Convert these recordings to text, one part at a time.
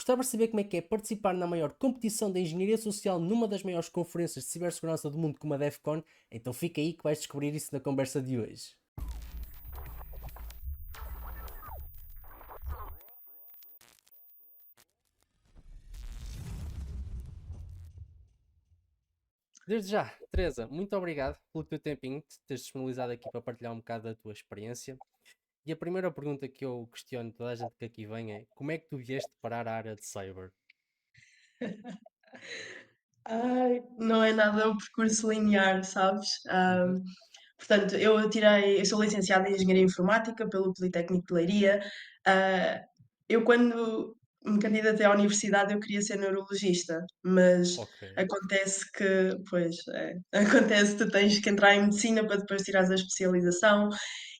Gostavas de saber como é que é participar na maior competição de engenharia social numa das maiores conferências de cibersegurança do mundo como a DEFCON? Então fica aí que vais descobrir isso na conversa de hoje. Desde já, Teresa, muito obrigado pelo teu tempinho de teres disponibilizado aqui para partilhar um bocado da tua experiência. E a primeira pergunta que eu questiono toda a gente que aqui vem é: como é que tu vieste parar à área de cyber? Ai, não é nada um percurso linear, sabes? Uhum. Portanto, eu sou licenciada em Engenharia Informática pelo Politécnico de Leiria. Ah, eu quando me candidatei à universidade eu queria ser neurologista, mas Ok, acontece que, pois, acontece que tu tens que entrar em medicina para depois tirares a especialização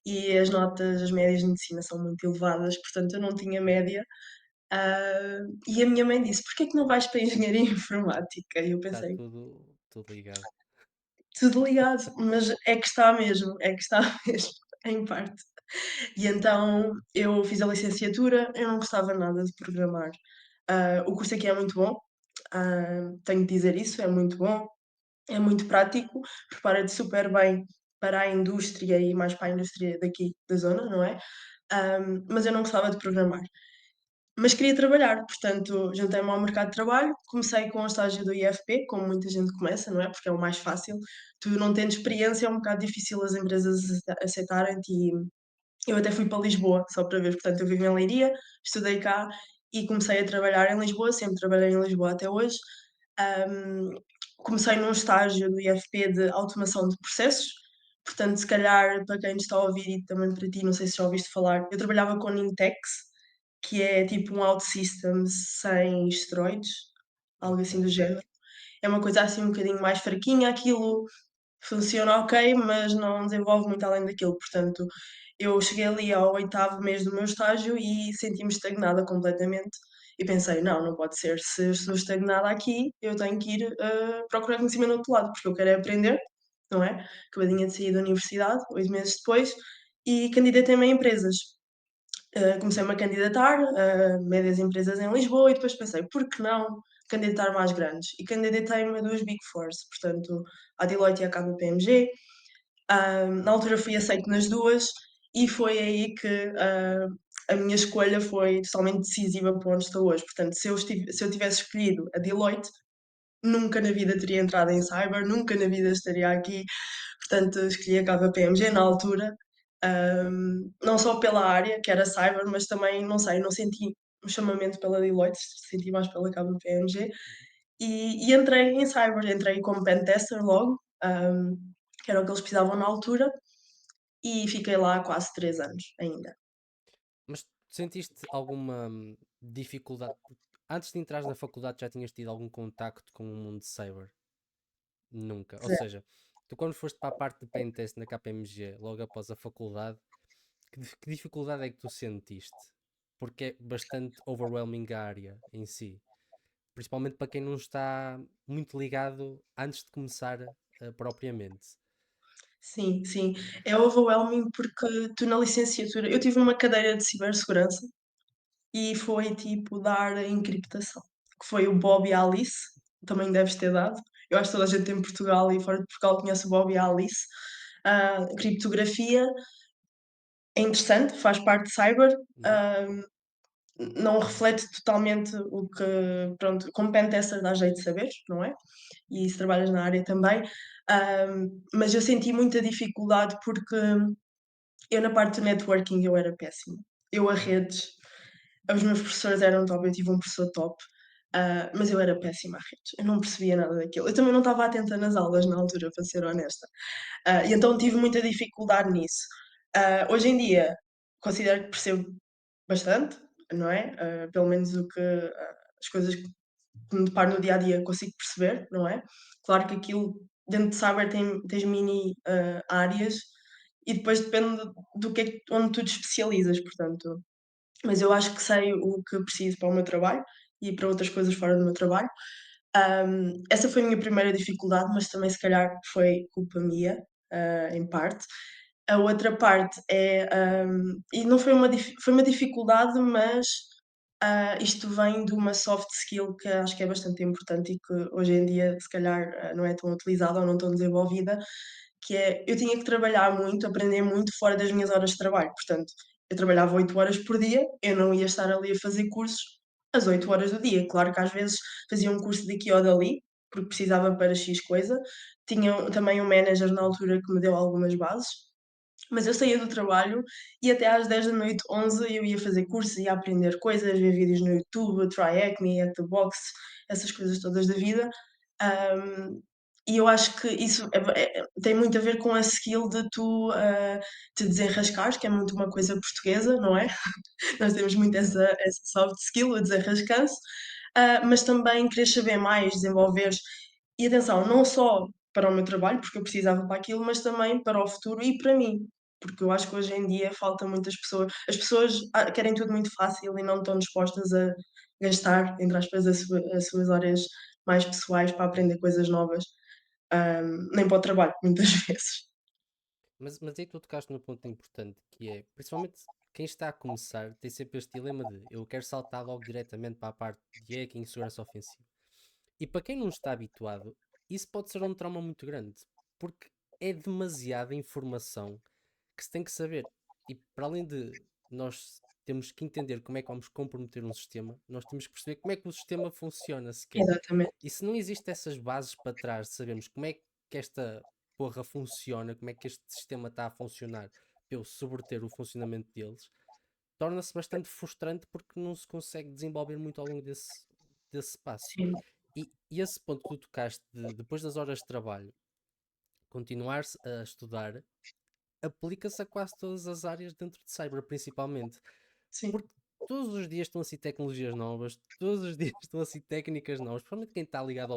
e as notas, as médias de medicina são muito elevadas, portanto eu não tinha média. E a minha mãe disse: "Porquê é que não vais para a Engenharia Informática?" E eu está pensei: tudo ligado. tudo ligado, mas é que está mesmo, é que está mesmo, em parte. E então eu fiz a licenciatura, eu não gostava nada de programar. O curso aqui é muito bom, tenho de dizer isso, é muito bom, é muito prático, prepara-te super bem para a indústria e mais para a indústria daqui da zona, não é? Mas eu não gostava de programar. Mas queria trabalhar, portanto, juntei-me ao mercado de trabalho, comecei com o estágio do IFP, como muita gente começa, não é? Porque é o mais fácil. Tu não tendo experiência, é um bocado difícil as empresas aceitarem-te e eu até fui para Lisboa, só para ver. Portanto, eu vivo em Leiria, estudei cá e comecei a trabalhar em Lisboa, sempre trabalhei em Lisboa até hoje. Ahm, Comecei num estágio do IFP de automação de processos, portanto, se calhar para quem nos está a ouvir e também para ti, não sei se já ouviste falar, eu trabalhava com Nintex, que é tipo um OutSystems sem esteroides, algo Ok. assim do género. É uma coisa assim um bocadinho mais fraquinha, aquilo funciona ok, mas não desenvolve muito além daquilo. Portanto, eu cheguei ali ao oitavo mês do meu estágio e senti-me estagnada completamente. E pensei, não, não pode ser. Se eu estou estagnada aqui, eu tenho que ir procurar conhecimento no outro lado, porque eu quero é aprender, não é? Acabadinha de sair da universidade, 8 meses depois, e candidatei-me a empresas. Comecei-me a candidatar a médias empresas em Lisboa e depois pensei, por que não candidatar mais grandes? E candidatei-me a duas Big Fours, portanto, à Deloitte e à KPMG. Na altura fui aceito nas duas e foi aí que a minha escolha foi totalmente decisiva para onde estou hoje. Portanto, se eu tivesse escolhido a Deloitte, nunca na vida teria entrado em cyber, nunca na vida estaria aqui. Portanto, escolhi a KPMG na altura, não só pela área, que era cyber, mas também, não sei, não senti um chamamento pela Deloitte, senti mais pela KPMG e entrei em cyber, entrei como pen tester logo, que era o que eles precisavam na altura, e fiquei lá quase 3 anos ainda. Mas sentiste alguma dificuldade? Porque antes de entrares na faculdade já tinhas tido algum contacto com o mundo de cyber? Nunca. Ou Zero. seja, tu quando foste para a parte de pentest na KPMG, logo após a faculdade, que dificuldade é que tu sentiste? Porque é bastante overwhelming a área em si. Principalmente para quem não está muito ligado antes de começar propriamente. Sim, sim. É overwhelming porque tu na licenciatura eu tive uma cadeira de cibersegurança e foi tipo dar a encriptação, que foi o Bob e a Alice, também deves ter dado. Eu acho que toda a gente em Portugal e fora de Portugal conhece o Bob e a Alice. Criptografia é interessante, faz parte de cyber, Uhum. ah, não reflete totalmente o que, pronto, como pentester dá jeito de saber, não é? E se trabalhas na área também. Mas eu senti muita dificuldade porque eu na parte do networking eu era péssima. Eu a Uhum. redes, os meus professores eram top, eu tive um professor top, mas eu era péssima a redes. Eu não percebia nada daquilo. Eu também não estava atenta nas aulas na altura, para ser honesta. E então tive muita dificuldade nisso. Hoje em dia considero que percebo bastante, não é? Pelo menos as coisas que me deparo no dia a dia consigo perceber, não é? Claro que aquilo dentro de cyber tens mini áreas e depois depende do que é onde tu te especializas, portanto. Mas eu acho que sei o que preciso para o meu trabalho e para outras coisas fora do meu trabalho. Essa foi a minha primeira dificuldade, mas também se calhar foi culpa minha, em parte. A outra parte é, e não foi uma dificuldade, mas Isto vem de uma soft skill que acho que é bastante importante e que hoje em dia, se calhar, não é tão utilizada ou não tão desenvolvida, que é eu tinha que trabalhar muito, aprender muito fora das minhas horas de trabalho. Portanto, eu trabalhava 8 horas por dia, eu não ia estar ali a fazer cursos às 8 horas do dia. Claro que às vezes fazia um curso daqui ou dali, porque precisava para X coisa. Tinha também um manager na altura que me deu algumas bases, mas eu saía do trabalho e até às 10 da noite, 11 eu ia fazer cursos, ia aprender coisas, ver vídeos no YouTube, Try Acne, At The Box, essas coisas todas da vida. Hum, e eu acho que isso tem muito a ver com a skill de tu, te desenrascares, que é muito uma coisa portuguesa, não é? Nós temos muito Yeah. essa soft skill, o desenrascanço, mas também querer saber mais, desenvolveres. E atenção, não só para o meu trabalho, porque eu precisava para aquilo, mas também para o futuro e para mim. Porque eu acho que hoje em dia falta muitas pessoas. As pessoas querem tudo muito fácil e não estão dispostas a gastar, entre aspas, as suas horas mais pessoais para aprender coisas novas, nem para o trabalho, muitas vezes. Mas aí tu tocaste no ponto importante, que é, principalmente quem está a começar, tem sempre este dilema de eu quero saltar logo diretamente para a parte de hacking e segurança ofensiva. E para quem não está habituado, isso pode ser um trauma muito grande, porque é demasiada informação que se tem que saber. E para além de nós temos que entender como é que vamos comprometer um sistema, nós temos que perceber como é que o sistema funciona sequer. Exatamente, E se não existem essas bases para trás, de sabermos como é que esta porra funciona, como é que este sistema está a funcionar, para eu subverter o funcionamento deles, torna-se bastante frustrante porque não se consegue desenvolver muito ao longo desse passo. sim, E esse ponto que tu tocaste de depois das horas de trabalho, continuar a estudar, aplica-se a quase todas as áreas dentro de cyber, principalmente. sim, Porque todos os dias estão a sair tecnologias novas, todos os dias estão a sair técnicas novas, principalmente quem está ligado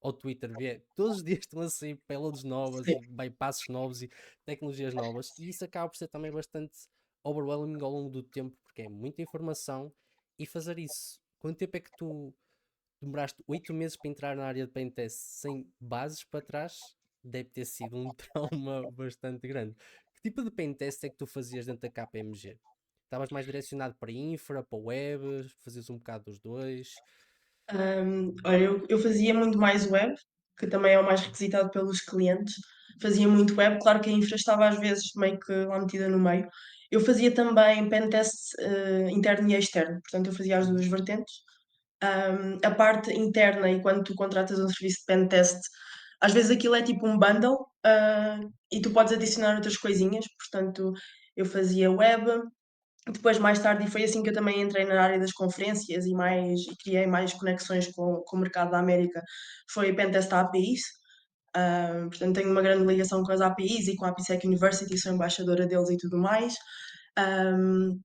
ao Twitter vê, todos os dias estão a sair payloads novas sim. e bypasses novos e tecnologias novas, e isso acaba por ser também bastante overwhelming ao longo do tempo, porque é muita informação, e fazer isso. Quanto tempo é que tu demoraste 8 meses para entrar na área de pentest sem bases para trás? Deve ter sido um trauma bastante grande. Que tipo de pentest é que tu fazias dentro da KPMG? Estavas mais direcionado para infra, para web, fazias um bocado dos dois? Olha, eu fazia muito mais web, que também é o mais requisitado pelos clientes. Fazia muito web, claro que a infra estava às vezes meio que lá metida no meio. Eu fazia também pentest, interno e externo, portanto eu fazia as Uhum. 2 vertentes. A parte interna e quando tu contratas um serviço de pentest, às vezes aquilo é tipo um bundle, e tu podes adicionar outras coisinhas, portanto eu fazia web, depois, mais tarde, e foi assim que eu também entrei na área das conferências e criei mais conexões com o mercado da América, foi pentest a APIs. Portanto, tenho uma grande ligação com as APIs e com a AppSec University, sou embaixadora deles e tudo mais. Um,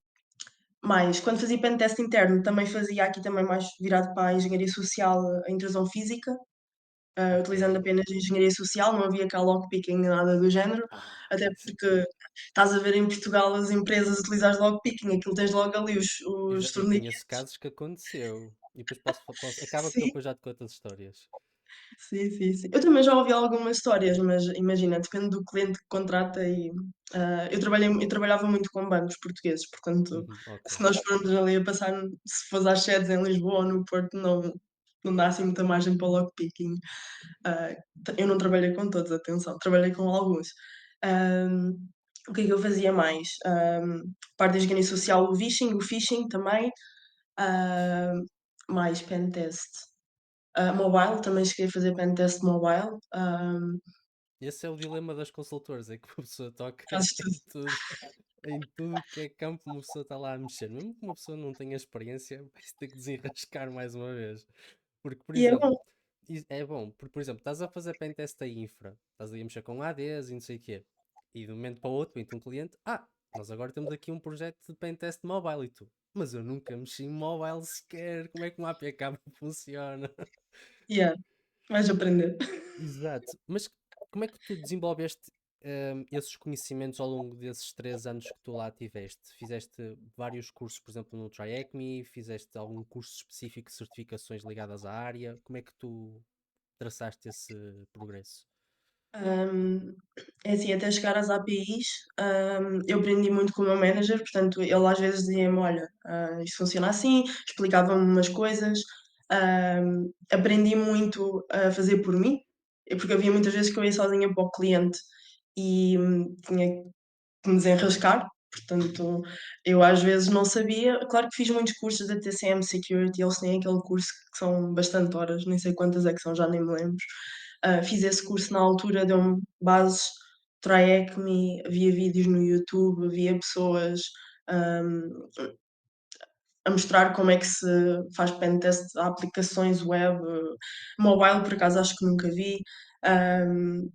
mais, quando fazia pentest interno, também fazia aqui também mais virado para a engenharia social, a intrusão física, Ok. utilizando apenas engenharia social, não havia cá lockpicking nem nada do género, Ah, até isso. porque estás a ver em Portugal as empresas utilizar lockpicking, aquilo tens logo ali os Eu conheço torniquetes. casos que aconteceu. E depois acaba que eu Sim, depois já te conto as histórias. sim, sim, sim. Eu também já ouvi algumas histórias, mas imagina, depende do cliente que contrata e eu trabalhava muito com bancos portugueses, portanto, Uhum, ok. se nós formos ali a passar, se fores às sedes em Lisboa ou no Porto, não dá assim muita margem para lockpicking. Ah, eu não trabalhei com todos, atenção, trabalhei com alguns. Ahm, o que é que eu fazia mais? Parte da engenharia social, o phishing também. ahm, mais pentest. Mobile, também cheguei a fazer pentest mobile. Esse é o dilema das consultoras, é que uma pessoa toca Fazes tudo. em tudo que é campo, uma pessoa está lá a mexer. Mesmo que uma pessoa não tenha experiência, vai-se ter que desenrascar mais uma vez. Porque, por E é exemplo, bom. é bom, porque, por exemplo, estás a fazer pentest a infra, estás ali a mexer com ADs e não sei o quê, e de um momento para o outro entra um cliente, nós agora temos aqui um projeto de pentest mobile e tu, mas eu nunca mexi em mobile sequer, como é que uma APK funciona? Yeah, vais aprender. Exato. Mas como é que tu desenvolveste esses conhecimentos ao longo desses 3 anos que tu lá tiveste? Fizeste vários cursos, por exemplo, no TryAcme? Fizeste algum curso específico de certificações ligadas à área? Como é que tu traçaste esse progresso? Hum, É assim, até chegar às APIs, eu aprendi muito com o meu manager, portanto, ele às vezes dizia-me: "Olha, isto funciona assim", explicava-me umas coisas. Aprendi muito a fazer por mim, porque havia muitas vezes que eu ia sozinha para o cliente e, tinha que me desenrascar, portanto, eu às vezes não sabia. Claro que fiz muitos cursos da TCM Security, eles têm aquele curso que são bastante horas, nem sei quantas é que são, já nem me lembro. Fiz esse curso na altura, deu-me bases, Try-Hack-Me, havia vídeos no YouTube, havia pessoas, hum, a mostrar como é que se faz pentest a aplicações web, mobile por acaso acho que nunca vi. Hum,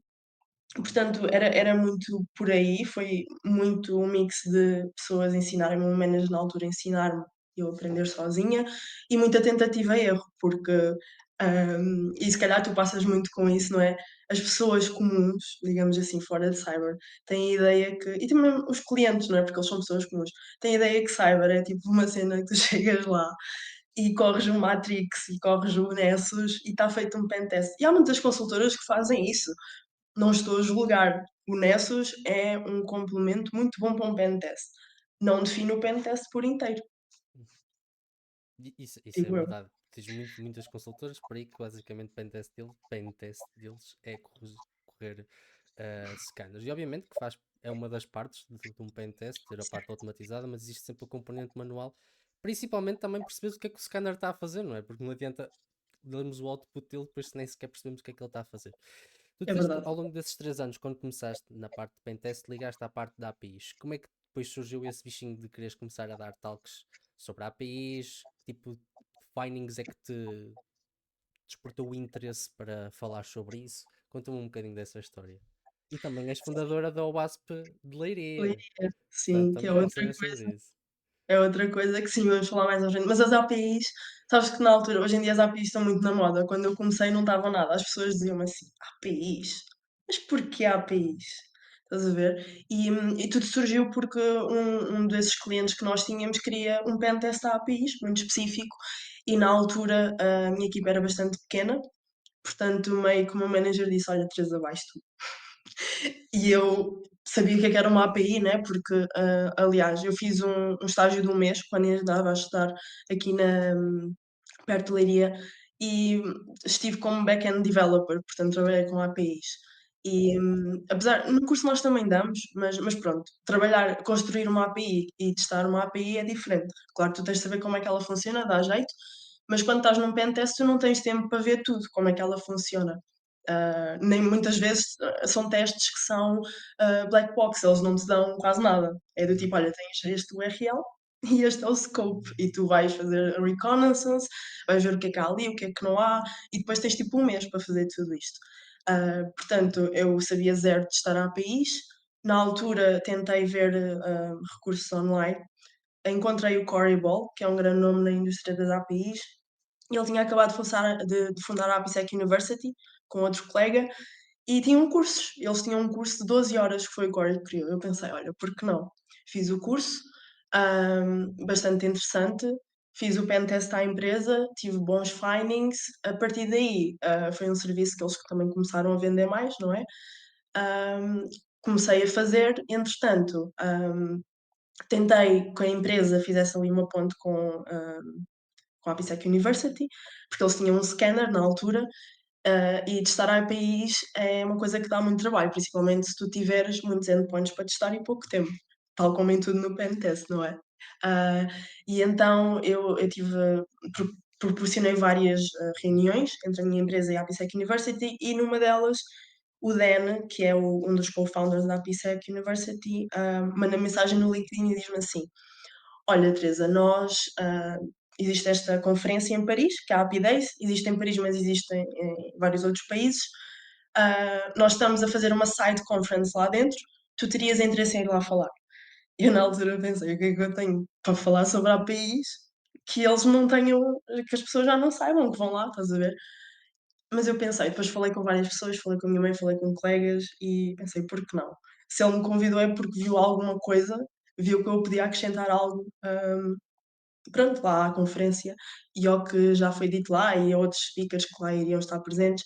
Portanto, era muito por aí, foi muito um mix de pessoas ensinarem-me, o meu manager na altura ensinar-me e eu aprender sozinha, e muita tentativa e erro, porque, e se calhar tu passas muito com isso, não é? As pessoas comuns, digamos assim, fora de cyber, têm a ideia que e também os clientes, não é, porque eles são pessoas comuns, têm a ideia que cyber é tipo uma cena que tu chegas lá e corres o Matrix e corres o Nessus e está feito um pentest. E há muitas consultoras que fazem isso. Não estou a julgar. O Nessus é um complemento muito bom para um pentest. Não define o pentest por inteiro, Isso é digo eu. verdade. Tens muitas consultoras por aí que basicamente pentest deles é correr scanners. E obviamente que é uma das partes de um pentest, ter a parte automatizada, mas existe sempre o componente manual. Principalmente também perceber o que é que o scanner está a fazer, não é? Porque não adianta darmos o output dele, depois nem sequer percebemos o que é que ele está a fazer. Tu É disseste que verdade. ao longo desses 3 anos, quando começaste na parte de pentest, ligaste à parte da APIs. Como é que depois surgiu esse bichinho de quereres começar a dar talks sobre APIs? Tipo, findings é que te despertou o interesse para falar sobre isso? Conta-me um bocadinho dessa história. E também és fundadora da OWASP de Leiria, Leiria, portanto sim, que é também quero outra saber coisa. sobre isso. É outra coisa que sim, vamos falar mais à frente. Mas as APIs, sabes que na altura, hoje em dia as APIs estão muito na moda. Quando eu comecei não estavam nada. As pessoas diziam-me assim: APIs? Mas porquê APIs? Estás a ver? E tudo surgiu porque um desses clientes que nós tínhamos queria um pentest a APIs, muito específico, e na altura a minha equipa era bastante pequena, portanto, meio que o meu manager disse: Olha, Teresa, vais tu. E eu sabia o que é que era uma API, né, porque, aliás, eu fiz um estágio de um mês quando ainda andava a estudar aqui perto de Leiria e estive como back-end developer, portanto trabalhei com APIs. E, apesar no curso nós também damos, mas pronto, construir uma API e testar uma API é diferente. Claro que tu tens de saber como é que ela funciona, dá jeito, mas quando estás num pentest tu não tens tempo para ver tudo, como é que ela funciona. Nem muitas vezes são testes que são black box, eles não te dão quase nada. É do Uhum. tipo, olha, tens este URL e este é o scope, e tu vais fazer a reconnaissance, vais ver o que é que há ali, o que é que não há, e depois tens tipo um mês para fazer tudo isto. Portanto, eu sabia zero de testar APIs. Na altura tentei ver recursos online, encontrei o Cory Ball, que é um grande nome na indústria das APIs, e ele tinha acabado de fundar a AppSec University com outro colega e tinham cursos. Eles tinham um curso de 12 horas que foi o Corey que criou. Eu pensei: "Olha, por que não?". Fiz o curso, bastante interessante, fiz o pentest à empresa, tive bons findings. A partir daí, foi um serviço que eles também começaram a vender mais, não é? Hum, Comecei a fazer, entretanto, tentei que a empresa fizesse ali uma ponte com a AppSec University, porque eles tinham um scanner na altura. E testar APIs é uma coisa que dá muito trabalho, principalmente se tu tiveres muitos endpoints para testar e pouco tempo, tal como em tudo no pentest, não é? Ah, e então eu proporcionei várias reuniões entre a minha empresa e a AppSec University, e numa delas o Dan, que é um dos co-founders da AppSec University, manda mensagem no LinkedIn e diz-me assim: Olha, Teresa, existe esta conferência em Paris, que é a Happy Days, existe em Paris, mas existe em vários outros países. Nós estamos a fazer uma side conference lá dentro, tu terias interesse em ir lá falar? Eu na altura pensei: "O que é que eu tenho para falar sobre APIs que eles não tenham, que as pessoas já não saibam que vão lá", estás a ver? Mas eu pensei, depois falei com várias pessoas, falei com a minha mãe, falei com colegas e pensei: "Por que não?". Se ele me convidou é porque viu alguma coisa, viu que eu podia acrescentar algo, pronto, lá à conferência e ao que já foi dito lá e a outros speakers que lá iriam estar presentes.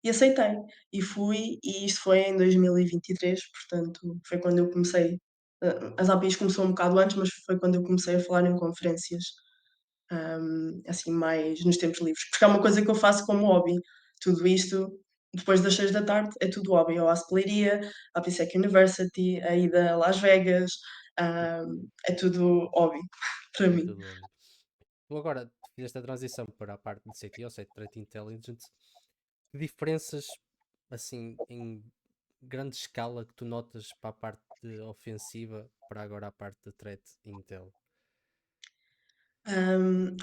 e aceitei. E fui, e isto foi em 2023, portanto, foi quando eu comecei. As APIs começou um bocado antes, mas foi quando eu comecei a falar em conferências, assim, mais nos tempos livres. Porque é uma coisa que eu faço como hobby. Tudo isto, depois das 6 da tarde, é tudo hobby. Eu faço pelaria, a PSEC University, a ida a Las Vegas, é tudo hobby para É mim. tudo óbvio. Tu agora fizeste a transição para a parte de CT, ou seja, Threat Intelligence. Que diferenças, assim, em grande escala, que tu notas para a parte ofensiva para agora a parte de Threat Intel?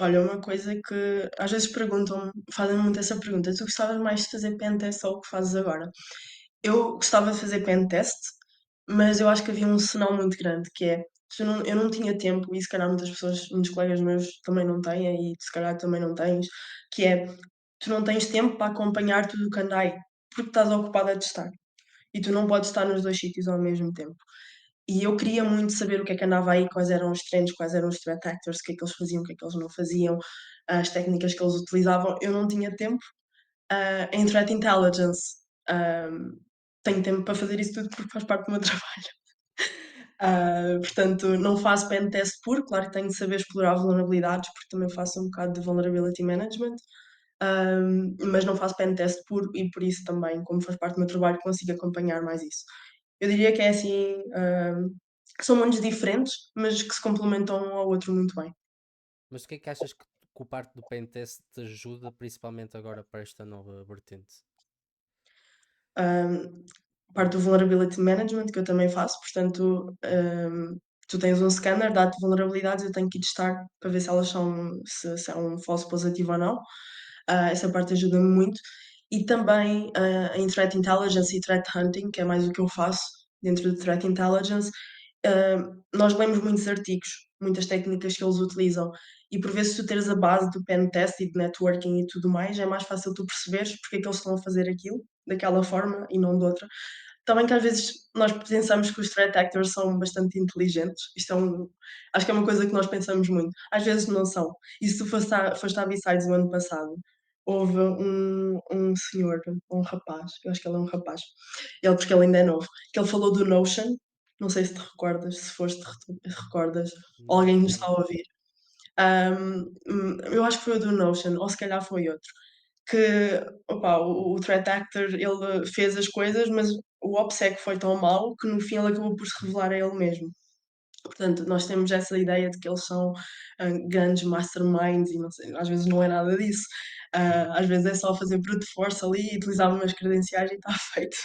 Olha, uma coisa que às vezes perguntam-me, fazem-me muito essa pergunta: tu gostavas mais de fazer pentest ou o que fazes agora? Eu gostava de fazer pentest, mas eu acho que havia um senão muito grande, que é, eu não tinha tempo, e se calhar muitas pessoas, muitos colegas meus também não têm, e se calhar também não tens, que é, tu não tens tempo para acompanhar tudo o que anda aí, porque estás ocupado a testar. E tu não podes estar nos 2 sítios ao mesmo tempo. E eu queria muito saber o que é que andava aí, quais eram os trends, quais eram os threat actors, o que é que eles faziam, o que é que eles não faziam, as técnicas que eles utilizavam. Eu não tinha tempo. Em threat intelligence, hum, tenho tempo para fazer isso tudo porque faz parte do meu trabalho. Portanto, não faço pen test puro, claro que tenho de saber explorar vulnerabilidades, porque também faço um bocado de vulnerability management, mas não faço pen test puro e por isso também, como faz parte do meu trabalho, consigo acompanhar mais isso. Eu diria que é assim, que são mundos diferentes, mas que se complementam um ao outro muito bem. Mas o que é que achas que o parte do pentest te ajuda, principalmente agora para esta nova vertente? Um, Parte do vulnerability management que eu também faço, portanto, tu tens um scanner, dá-te vulnerabilidades, eu tenho que ir testar para ver se elas são, se é um falso positivo ou não. Essa parte ajuda-me muito. E também em threat intelligence e threat hunting, que é mais o que eu faço dentro de threat intelligence, nós lemos muitos artigos, muitas técnicas que eles utilizam, e por vezes tu teres a base do pen test e de networking e tudo mais, é mais fácil tu perceberes porque é que eles estão a fazer aquilo, daquela forma e não de outra. Também que às vezes nós pensamos que os threat actors são bastante inteligentes. Isto é acho que é uma coisa que nós pensamos muito. Às vezes não são. E se tu foste à B-Sides o ano passado, houve um senhor, um rapaz, eu acho que ele é um rapaz, ele porque ele ainda é novo, que ele falou do Notion, não sei se te recordas, se foste recordas, ou alguém nos está Notion. a ouvir. Eu acho que foi o do Notion, ou se calhar foi outro, que opa, o threat actor ele fez as coisas, mas o OPSEC foi tão mau que no fim ele acabou por se revelar a ele mesmo. Portanto, nós temos essa ideia de que eles são grandes masterminds e não sei, às vezes não é nada disso. Às vezes é só fazer brute force ali e utilizar umas credenciais e está feito.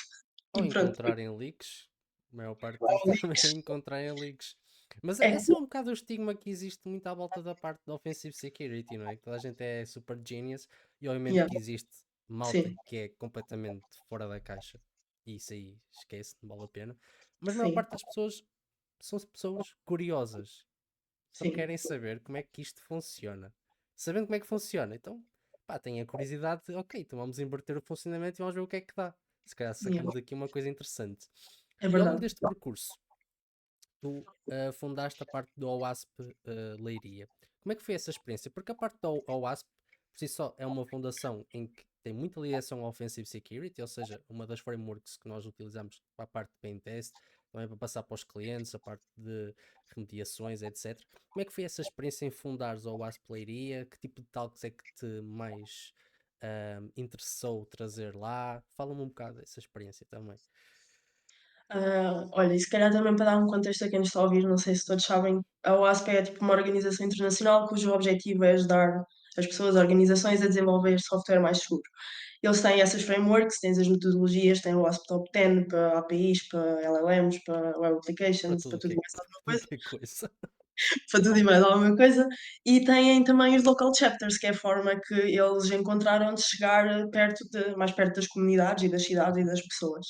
Ou E pronto, encontrarem leaks. A maior parte das vezes também é encontrarem leaks. Mas é, esse é um bocado o estigma que existe muito à volta da parte da offensive security, não é? Que toda a gente é super genius e obviamente yeah, que existe malta sim, que é completamente fora da caixa. E isso aí esquece, não vale a pena. Mas a maior sim, parte das pessoas são pessoas curiosas. Só sim, querem saber como é que isto funciona. Sabendo como é que funciona, então pá, têm a curiosidade de, ok, então vamos inverter o funcionamento e vamos ver o que é que dá. Se calhar yeah, sacamos daqui uma coisa interessante. é E ao longo verdade. deste percurso, tu fundaste a parte do OWASP Leiria. Como é que foi essa experiência? Porque a parte do OWASP, por si só, é uma fundação em que tem muita ligação ao Offensive Security, ou seja, uma das frameworks que nós utilizamos para a parte de pentest, também para passar para os clientes, a parte de remediações, etc. Como é que foi essa experiência em fundares o OWASP Leiria? Que tipo de talks é que te mais interessou trazer lá? Fala-me um bocado dessa experiência também. Olha, e se calhar também para dar um contexto a quem nos está a ouvir, não sei se todos sabem, a OASP é tipo uma organização internacional cujo objetivo é ajudar as pessoas, as organizações a desenvolver software mais seguro. Eles têm essas frameworks, têm as metodologias, têm o OASP Top 10 para APIs, para LLMs, para Web Para Applications, tudo para o que tudo é, e mais para alguma tudo coisa, que é coisa. para tudo e mais alguma coisa, e têm também os local chapters, que é a forma que eles encontraram de chegar mais perto das comunidades e das cidades e das pessoas.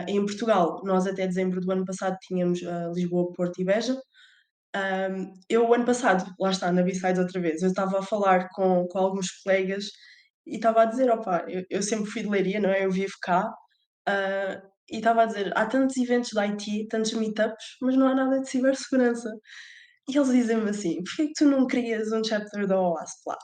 Em Portugal, nós até dezembro do ano passado tínhamos Lisboa, Porto e Beja. Eu, o ano passado, lá está, na B-Sides outra vez, eu estava a falar com alguns colegas e estava a dizer, opa, eu sempre fui de Leiria, não é? Eu vivo cá, e estava a dizer, há tantos eventos de IT, tantos meetups, mas não há nada de cibersegurança. E eles dizem-me assim: "Porquê é que tu não crias um chapter da OASP lá?"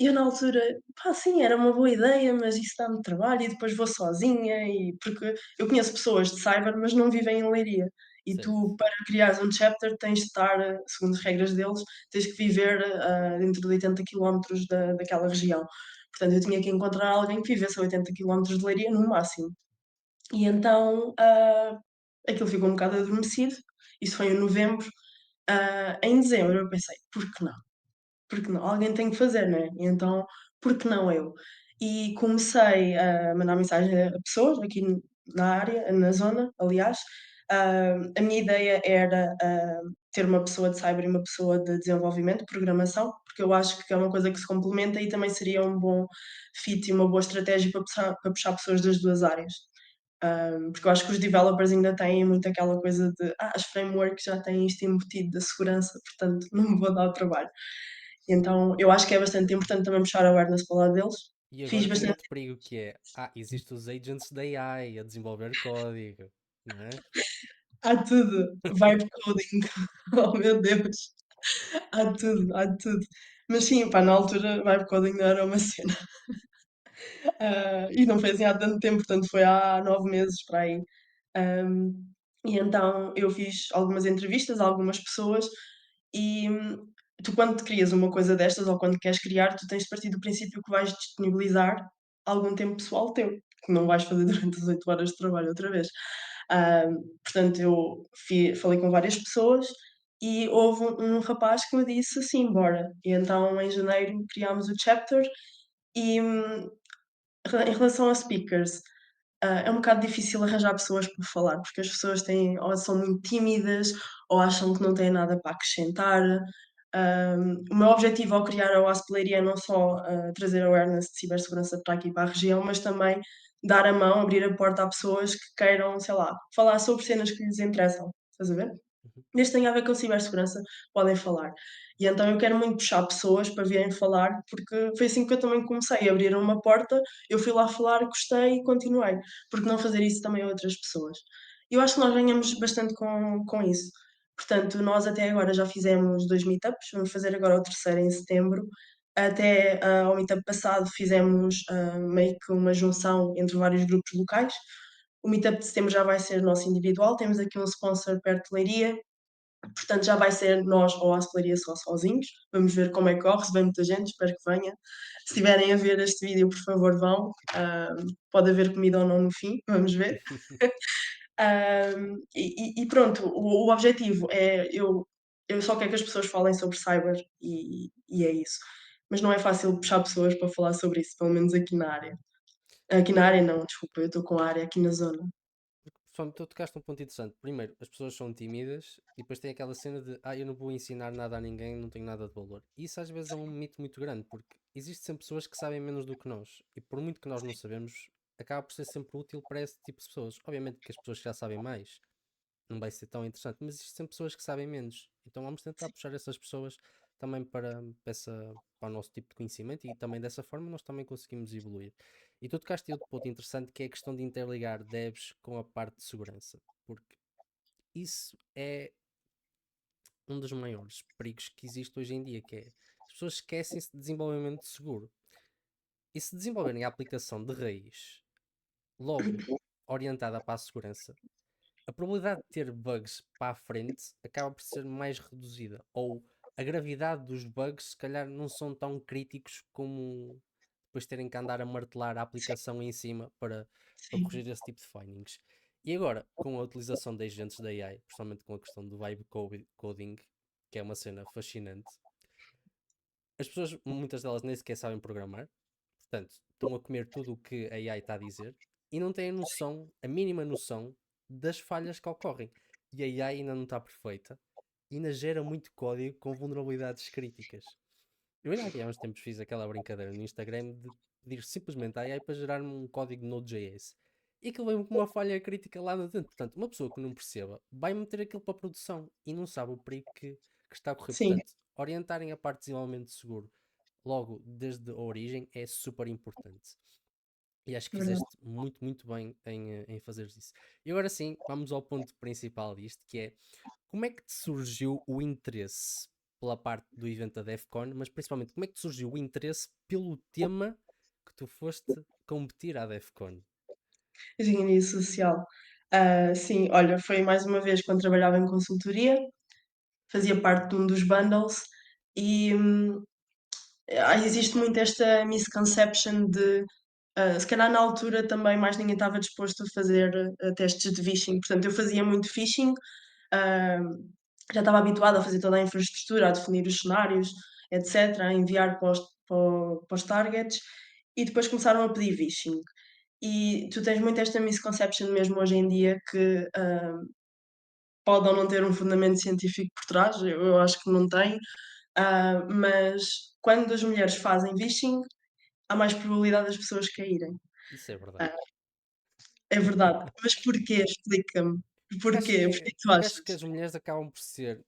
eu na altura, pá, sim, era uma boa ideia, mas isso dá-me trabalho e depois vou sozinha e porque eu conheço pessoas de cyber, mas não vivem em Leiria. E Certo. tu, para criares um chapter, tens de estar, segundo as regras deles, tens que viver, dentro de 80 quilómetros daquela região. Portanto, eu tinha que encontrar alguém que vivesse a 80 quilómetros de Leiria no máximo. E então, aquilo ficou um bocado adormecido, isso foi em novembro. Em dezembro eu pensei: "Por que não?" Porque não? Alguém tem que fazer, não é? E então, por que não eu? E comecei a mandar mensagem a pessoas aqui na área, na zona, aliás. A minha ideia era, ter uma pessoa de cyber e uma pessoa de desenvolvimento, programação, porque eu acho que é uma coisa que se complementa e também seria um bom fit e uma boa estratégia para puxar pessoas das 2 áreas. Porque eu acho que os developers ainda têm muito aquela coisa de: as frameworks já têm isto embutido da segurança, portanto não me vou dar o trabalho". Então, eu acho que é bastante importante também puxar a awareness para o lado deles. E Fiz agora tem bastante. outro perigo que é, existem os agents da AI a desenvolver código, não é? Há tudo, vibe coding, oh meu Deus, há tudo. Mas sim, pá, na altura vibe coding não era uma cena. E não foi assim há tanto tempo, portanto foi há 9 meses para aí. Um, e então eu fiz algumas entrevistas a algumas pessoas e tu quando te crias uma coisa destas ou quando queres criar, tu tens de partir do princípio que vais disponibilizar algum tempo pessoal teu, que não vais fazer durante as 8 horas de trabalho outra vez. Portanto, eu falei com várias pessoas e houve um rapaz que me disse assim: bora. E então em janeiro criámos o chapter e em relação a speakers, é um bocado difícil arranjar pessoas para falar, porque as pessoas têm ou são muito tímidas ou acham que não têm nada para acrescentar. O meu objetivo ao criar a Waspleria é não só, trazer awareness de cibersegurança para aqui, para a região, mas também dar a mão, abrir a porta a pessoas que queiram, sei lá, falar sobre cenas que lhes interessam, estás a ver? Uhum. Desde que tenha a ver com cibersegurança, podem falar. E então eu quero muito puxar pessoas para virem falar, porque foi assim que eu também comecei. Abriram uma porta, eu fui lá falar, gostei e continuei. Porque não fazer isso também a outras pessoas? Eu acho que nós ganhamos bastante com isso. Portanto, nós até agora já fizemos 2 meetups, vamos fazer agora o terceiro em setembro. Até ao meetup passado fizemos meio que uma junção entre vários grupos locais. O meetup de setembro já vai ser nosso individual, temos aqui um sponsor perto de Leiria, portanto já vai ser nós ou a hostelaria só sozinhos. Vamos ver como é que corre, se vem muita gente, espero que venha. Se estiverem a ver este vídeo, por favor, vão. Pode haver comida ou não no fim, vamos ver. E pronto, o objetivo é eu só quero que as pessoas falem sobre cyber e é isso. Mas não é fácil puxar pessoas para falar sobre isso, pelo menos aqui na área. Aqui na Pois, área não, desculpa, eu estou com a área aqui na zona. porque, pessoal, tu tocaste um ponto interessante. Primeiro, as pessoas são tímidas e depois tem aquela cena de eu não vou ensinar nada a ninguém, não tenho nada de valor. Isso às vezes é um mito muito grande, porque existem sempre pessoas que sabem menos do que nós. E por muito que nós não sabemos, acaba por ser sempre útil para esse tipo de pessoas. Obviamente que as pessoas que já sabem mais não vai ser tão interessante, mas existem sempre pessoas que sabem menos. Então vamos tentar puxar essas pessoas também para o nosso tipo de conhecimento e também dessa forma nós também conseguimos evoluir. E tu tocaste em outro ponto interessante que é a questão de interligar devs com a parte de segurança, porque isso é um dos maiores perigos que existe hoje em dia, que é as pessoas esquecem-se de desenvolvimento seguro. E se desenvolverem a aplicação de raiz logo orientada para a segurança, a probabilidade de ter bugs para a frente acaba por ser mais reduzida. Ou a gravidade dos bugs, se calhar, não são tão críticos como depois terem que andar a martelar a Sim, aplicação em cima para sim, corrigir esse tipo de findings. E agora, com a utilização de agentes da AI, principalmente com a questão do vibe coding, que é uma cena fascinante, as pessoas, muitas delas nem sequer sabem programar, portanto, estão a comer tudo o que a AI está a dizer e não têm noção, a mínima noção, das falhas que ocorrem. E a AI ainda não está perfeita e ainda gera muito código com vulnerabilidades críticas. Eu ainda aqui há uns tempos fiz aquela brincadeira no Instagram de pedir simplesmente à AI para gerar-me um código Node.js. E aquilo veio com uma falha crítica lá dentro. Portanto, uma pessoa que não perceba vai meter aquilo para a produção e não sabe o perigo que está a correr. sim, Portanto, orientarem a parte de desenvolvimento seguro logo desde a origem é super importante. E acho que verdade. fizeste muito, muito bem em fazer isso. E agora sim, vamos ao ponto principal disto, que é como é que te surgiu o interesse pela parte do evento da DEFCON, mas principalmente como é que te surgiu o interesse pelo tema que tu foste competir à DEFCON? Engenharia social. Sim, olha, foi mais uma vez quando trabalhava em consultoria, fazia parte de um dos bundles e existe muito esta misconception de, se calhar na altura também mais ninguém estava disposto a fazer testes de phishing, portanto eu fazia muito phishing, ah, já estava habituada a fazer toda a infraestrutura, a definir os cenários, etc., a enviar para os targets, e depois começaram a pedir phishing. E tu tens muito esta misconception mesmo hoje em dia que pode ou não ter um fundamento científico por trás, eu acho que não tem, mas quando as mulheres fazem phishing, há mais probabilidade das pessoas caírem. Isso é verdade. Ah, é verdade. Mas porquê? Explica-me. Porquê? Porquê que tu Porque acho achas? que as mulheres acabam por ser.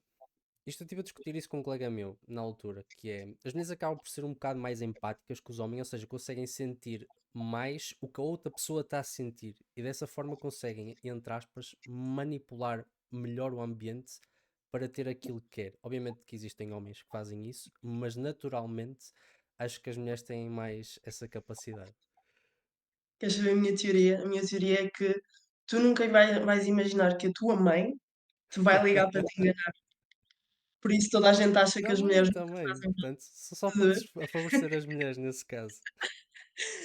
Isto eu estive a discutir isso com um colega meu na altura, que é as mulheres acabam por ser um bocado mais empáticas que os homens, ou seja, conseguem sentir mais o que a outra pessoa está a sentir e dessa forma conseguem, entre aspas, manipular melhor o ambiente para ter aquilo que quer. Obviamente que existem homens que fazem isso, mas naturalmente acho que as mulheres têm mais essa capacidade. Queres saber a minha teoria? A minha teoria é que tu nunca vais imaginar que a tua mãe te vai ligar para te enganar. Por isso toda a gente acha que as Também, mulheres nunca também. fazem nada. Portanto, são só Estás a ver? pontos a favorecer as mulheres nesse caso.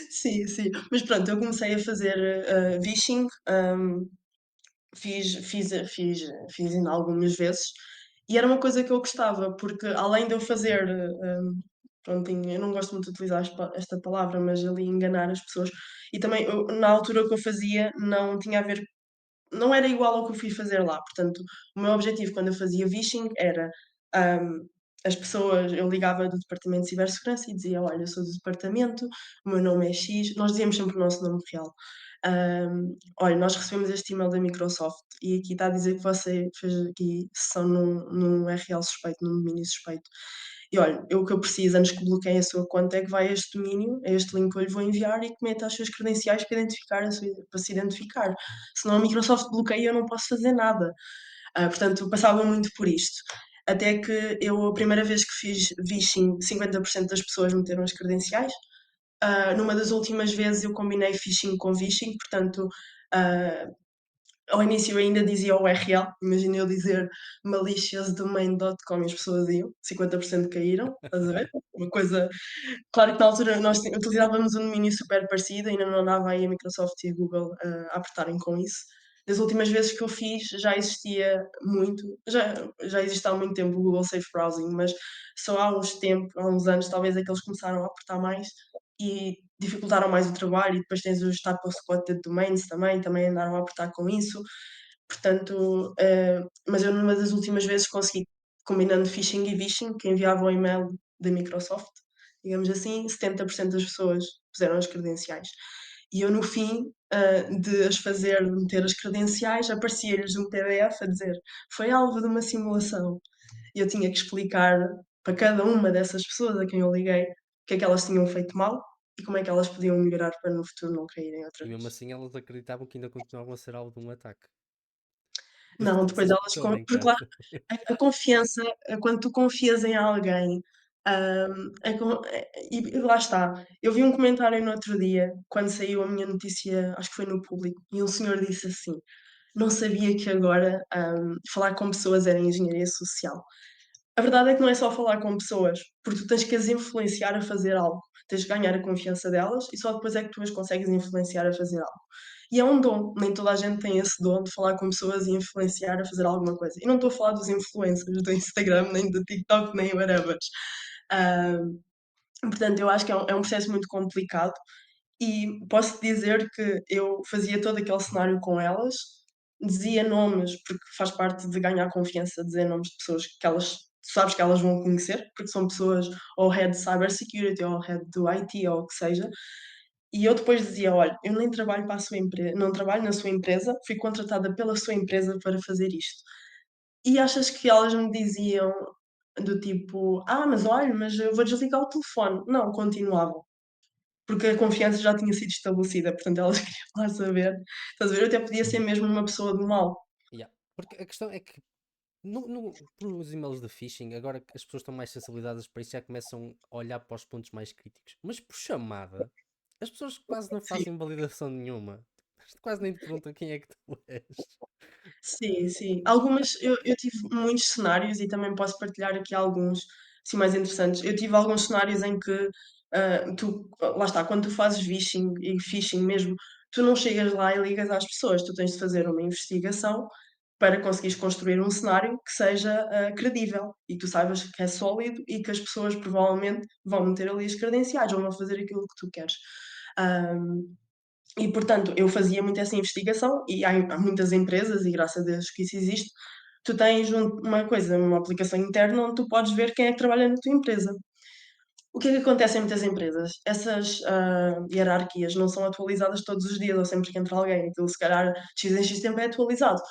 Sim, sim. Mas pronto, eu comecei a fazer phishing, fiz ainda algumas vezes e era uma coisa que eu gostava, porque além de eu fazer, pronto, eu não gosto muito de utilizar esta palavra, mas ali enganar as pessoas, e também na altura o que eu fazia não tinha a ver, não era igual ao que eu fui fazer lá. Portanto, o meu objetivo quando eu fazia phishing era, hum, as pessoas, eu ligava do departamento de cibersegurança e dizia: "Olha, eu sou do departamento, o meu nome é X", nós dizíamos sempre o nosso nome real. "Olha, nós recebemos este e-mail da Microsoft e aqui está a dizer que você fez aqui sessão num URL suspeito, num domínio suspeito. E olha, o que eu preciso antes que bloqueiem a sua conta é que vá a este domínio, a este link que eu lhe vou enviar e que meta as suas credenciais para identificar para se identificar. Senão a Microsoft bloqueia e eu não posso fazer nada." Portanto, passava muito por isto. Até que eu, a primeira vez que fiz phishing, 50% das pessoas meteram as credenciais. Numa das últimas vezes eu combinei phishing com vishing, portanto, ah, ao início eu ainda dizia o URL, imagina eu dizer maliciousdomain.com e as pessoas iam, 50% caíram, estás a ver? Uma coisa. Claro que na altura nós utilizávamos um domínio super parecido, ainda não andava aí a Microsoft e a Google a apertarem com isso. Das últimas vezes que eu fiz já existia muito, já existe há muito tempo o Google Safe Browsing, mas só há uns anos talvez é que eles começaram a apertar mais e dificultaram mais o trabalho, e depois tens os Typo Spotted Domains também andaram a apertar com isso. Portanto, mas eu numa das últimas vezes consegui, combinando phishing e vishing, que enviava o e-mail da Microsoft, digamos assim, 70% das pessoas puseram as credenciais. E eu no fim, de as fazer, de meter as credenciais, aparecia-lhes um PDF a dizer: "Foi alvo de uma simulação". E eu tinha que explicar para cada uma dessas pessoas a quem eu liguei, o que é que elas tinham feito mal e como é que elas podiam melhorar para no futuro não caírem outra E vez. mesmo assim elas acreditavam que ainda continuavam a ser alvo de um ataque. Não, depois elas Estou a porque brincar. lá a confiança, quando tu confias em alguém, e lá está. Eu vi um comentário no outro dia, quando saiu a minha notícia, acho que foi no Público, e um senhor disse assim: "Não sabia que agora, falar com pessoas era engenharia social." A verdade é que não é só falar com pessoas, porque tu tens que as influenciar a fazer algo. Tens que ganhar a confiança delas e só depois é que tu as consegues influenciar a fazer algo. E é um dom, nem toda a gente tem esse dom de falar com pessoas e influenciar a fazer alguma coisa. E não estou a falar dos influencers do Instagram, nem do TikTok, nem whatever. Ah, Portanto, eu acho que é um processo muito complicado e posso dizer que eu fazia todo aquele cenário com elas, dizia nomes, porque faz parte de ganhar confiança, dizer nomes de pessoas que elas tu sabes que elas vão conhecer, porque são pessoas ou head de cybersecurity ou head do IT ou o que seja. E eu depois dizia: "Olha, eu nem trabalho para a sua empresa, não trabalho na sua empresa, fui contratada pela sua empresa para fazer isto." E achas que elas me diziam do tipo: "Ah, mas olha, mas eu vou desligar o telefone." Não, continuavam. Porque a confiança já tinha sido estabelecida, portanto elas queriam lá saber. Estás a ver? Eu até podia ser mesmo uma pessoa do mal. Yeah. Porque a questão é que Por os e-mails de phishing, agora que as pessoas estão mais sensibilizadas para isso, já começam a olhar para os pontos mais críticos. Mas por chamada, as pessoas quase não Sim, fazem validação nenhuma. Quase nem te perguntam quem é que tu és. sim, sim. Algumas eu tive muitos cenários e também posso partilhar aqui alguns, assim, mais interessantes. Eu tive alguns cenários em que, lá está, quando tu fazes phishing mesmo, tu não chegas lá e ligas às pessoas, tu tens de fazer uma investigação para conseguires construir um cenário que seja, credível e que tu saibas que é sólido e que as pessoas provavelmente vão meter ali as credenciais ou vão fazer aquilo que tu queres. Hum, E, portanto, eu fazia muito essa investigação e há muitas empresas, e graças a Deus que isso existe, tu tens uma coisa, uma aplicação interna onde tu podes ver quem é que trabalha na tua empresa. O que é que acontece em muitas empresas? Essas, hierarquias não são atualizadas todos os dias ou sempre que entra alguém, aquilo se calhar de X em X tempo é atualizado.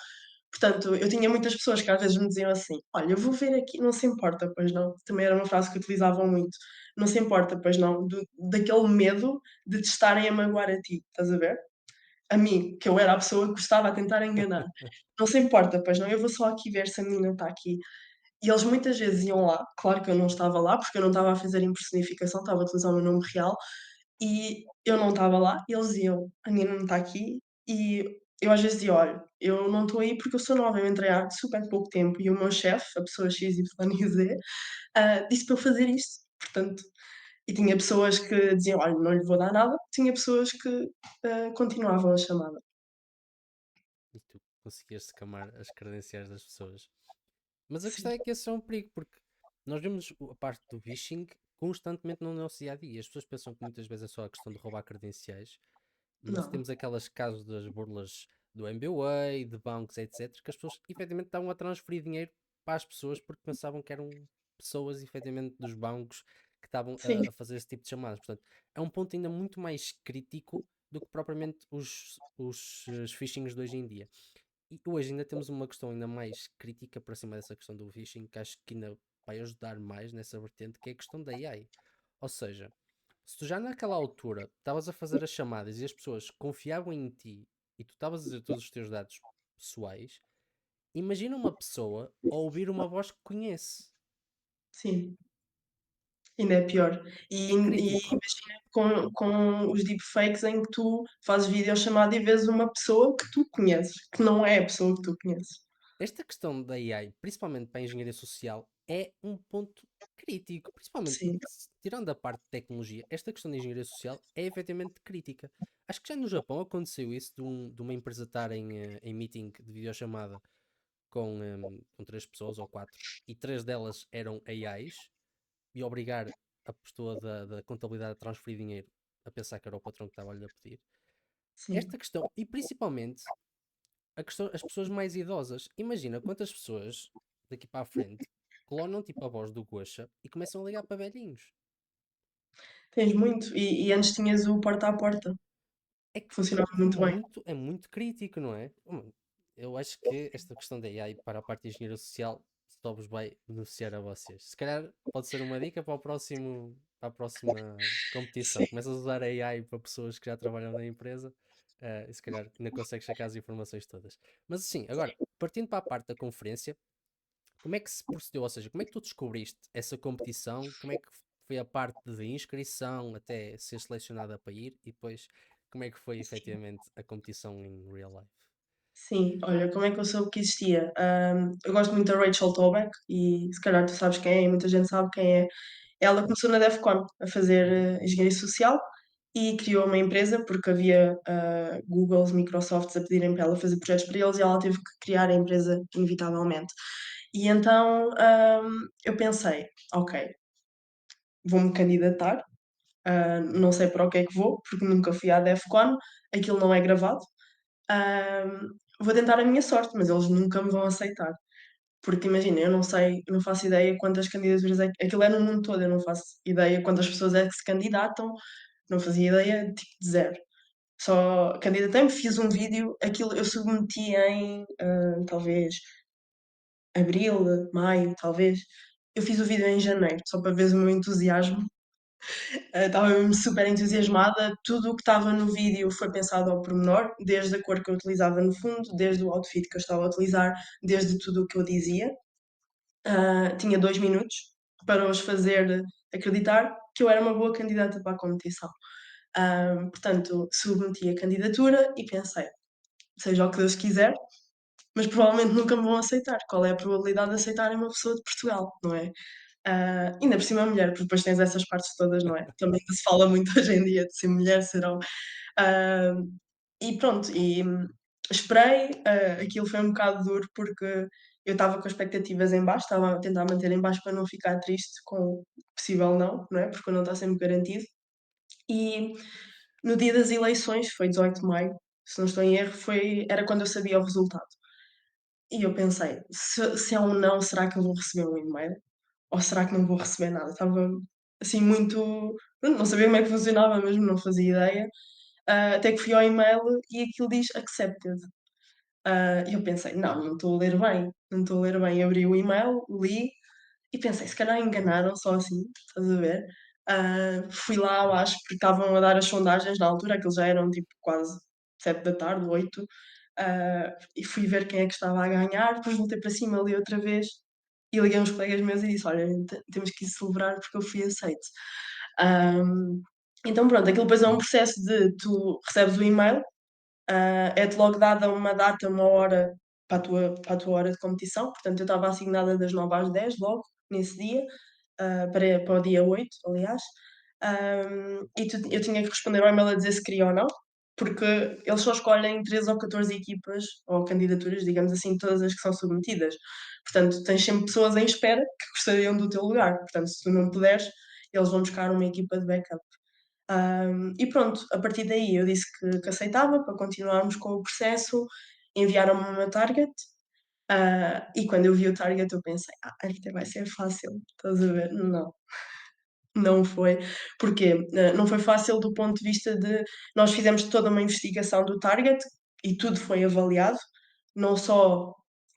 Portanto, eu tinha muitas pessoas que às vezes me diziam assim: "Olha, eu vou ver aqui", não se importa, pois não? Também era uma frase que utilizavam muito. "Não se importa, pois não?" Daquele medo de te estarem a magoar a ti, estás a ver? A mim, que eu era a pessoa que estava a tentar enganar. "Não se importa, pois não, eu vou só aqui ver se a menina está aqui". E eles muitas vezes iam lá, claro que eu não estava lá, porque eu não estava a fazer impersonificação, estava a utilizar o meu nome real, e eu não estava lá, e eles iam: "A menina não está aqui", e eu às vezes dizia: "Olha, eu não estou aí porque eu sou nova, eu entrei há super pouco tempo e o meu chefe, a pessoa X, Y e Z, disse para eu fazer isto". Portanto, e tinha pessoas que diziam: "Olha, não lhe vou dar nada", tinha pessoas que, continuavam a chamada. E tu conseguias escamar as credenciais das pessoas. Mas a Sim. questão é que esse é um perigo, porque nós vemos a parte do phishing constantemente no nosso dia a dia. As pessoas pensam que muitas vezes é só a questão de roubar credenciais, mas Não. temos aquelas casos das burlas do MBWay, de bancos, etc., que as pessoas efetivamente estavam a transferir dinheiro para as pessoas porque pensavam que eram pessoas efetivamente dos bancos que estavam Sim, a fazer esse tipo de chamadas. Portanto, é um ponto ainda muito mais crítico do que propriamente os phishings de hoje em dia. E hoje ainda temos uma questão ainda mais crítica para cima dessa questão do phishing, que acho que ainda vai ajudar mais nessa vertente, que é a questão da AI. Ou seja, se tu já naquela altura estavas a fazer as chamadas e as pessoas confiavam em ti e tu estavas a dizer todos os teus dados pessoais, imagina uma pessoa a ouvir uma voz que conhece. sim, ainda é pior. E É crítico. imagina com os deepfakes em que tu fazes videochamada e vês uma pessoa que tu conheces, que não é a pessoa que tu conheces. Esta questão da AI, principalmente para a engenharia social, é um ponto crítico. Principalmente, Sim, tirando a parte de tecnologia, esta questão de engenharia social é efetivamente crítica. Acho que já no Japão aconteceu isso de uma empresa estar em meeting de videochamada com três pessoas ou quatro, e três delas eram AIs, e obrigar a pessoa da contabilidade a transferir dinheiro a pensar que era o patrão que estava-lhe a pedir. sim. Esta questão, e principalmente as pessoas mais idosas. Imagina quantas pessoas daqui para a frente clonam tipo a voz do Gosha e começam a ligar para velhinhos. Tens muito. E antes tinhas o porta a porta, É que que funcionava muito bem. é muito crítico, não é? Eu acho que esta questão da AI para a parte de engenharia social só vos vai beneficiar a vocês. Se calhar pode ser uma dica para para a próxima competição. Sim, Começas a usar AI para pessoas que já trabalham na empresa, e se calhar ainda consegues checar as informações todas. Mas assim, agora, partindo para a parte da conferência, como é que se procedeu? Ou seja, como é que tu descobriste essa competição? Como é que foi a parte de inscrição até ser selecionada para ir? E depois, como é que foi sim. efetivamente a competição em real life? Sim, olha, como é que eu soube que existia? Eu gosto muito da Rachel Tobeck e se calhar tu sabes quem é, e muita gente sabe quem é. Ela começou na Defcon a fazer Uhum. engenharia social e criou uma empresa porque havia Googles, Microsofts a pedirem para ela fazer projetos para eles e ela teve que criar a empresa inevitavelmente. E então eu pensei, ok, vou-me candidatar, não sei para o que é que vou, porque nunca fui à Defcon, aquilo não é gravado. Vou tentar a minha sorte, mas eles nunca me vão aceitar. Porque imagina, eu não sei, eu não faço ideia quantas candidaturas é que aquilo é no mundo todo, eu não faço ideia quantas pessoas é que se candidatam, não fazia ideia, tipo, de zero. Só candidatei-me, fiz um vídeo, aquilo eu submeti em, talvez abril, maio, talvez. Eu fiz o vídeo em janeiro, só para veres o meu entusiasmo. Estava mesmo super entusiasmada, tudo o que estava no vídeo foi pensado ao pormenor, desde a cor que eu utilizava no fundo, desde o outfit que eu estava a utilizar, desde tudo o que eu dizia. tinha 2 minutos para os fazer acreditar que eu era uma boa candidata para a competição. Portanto, submeti a candidatura e pensei: "Seja o que Deus quiser, mas provavelmente nunca me vão aceitar. Qual é a probabilidade de aceitarem uma pessoa de Portugal, não é?" Ainda por cima mulher, porque depois tens essas partes todas, não é? Também que se fala muito hoje em dia de ser mulher, ser homem. Ah, e pronto, esperei, aquilo foi um bocado duro porque eu estava com expectativas em baixo, estava a tentar manter em baixo para não ficar triste com o possível não é? Porque o não está sempre garantido. E no dia das eleições, foi 18 de maio, se não estou em erro, era quando eu sabia o resultado. E eu pensei: "Se é um não, será que eu vou receber um e-mail? Ou será que não vou receber nada?" Estava assim muito pronto, não sabia como é que funcionava mesmo, não fazia ideia. Até que fui ao e-mail e aquilo diz accepted. E eu pensei: "Não, não estou a ler bem, não estou a ler bem." Abri o e-mail, li e pensei: "Se calhar enganaram só assim", estás a ver? Fui lá abaixo, porque estavam a dar as sondagens na altura, aquilo já eram tipo quase 7 da tarde, 8, e fui ver quem é que estava a ganhar, depois voltei para cima, li outra vez e liguei a uns colegas meus e disse: "Olha, temos que ir celebrar porque eu fui aceito." Hum, então pronto, aquilo depois é um processo de tu recebes o e-mail, é-te logo dada uma data, uma hora para a tua hora de competição, portanto eu estava assignada das 9 às 10 logo, nesse dia, para o dia 8 aliás, eu tinha que responder ao e-mail a dizer se queria ou não, porque eles só escolhem 13 ou 14 equipas ou candidaturas, digamos assim, todas as que são submetidas. Portanto, tens sempre pessoas em espera que gostariam do teu lugar, portanto, se tu não puderes, eles vão buscar uma equipa de backup. E pronto, a partir daí eu disse que aceitava para continuarmos com o processo, enviaram-me o meu target, e quando eu vi o target eu pensei: até vai ser fácil", estás a ver? Não, não foi. Porquê? Não foi fácil do ponto de vista de nós fizemos toda uma investigação do target e tudo foi avaliado, não só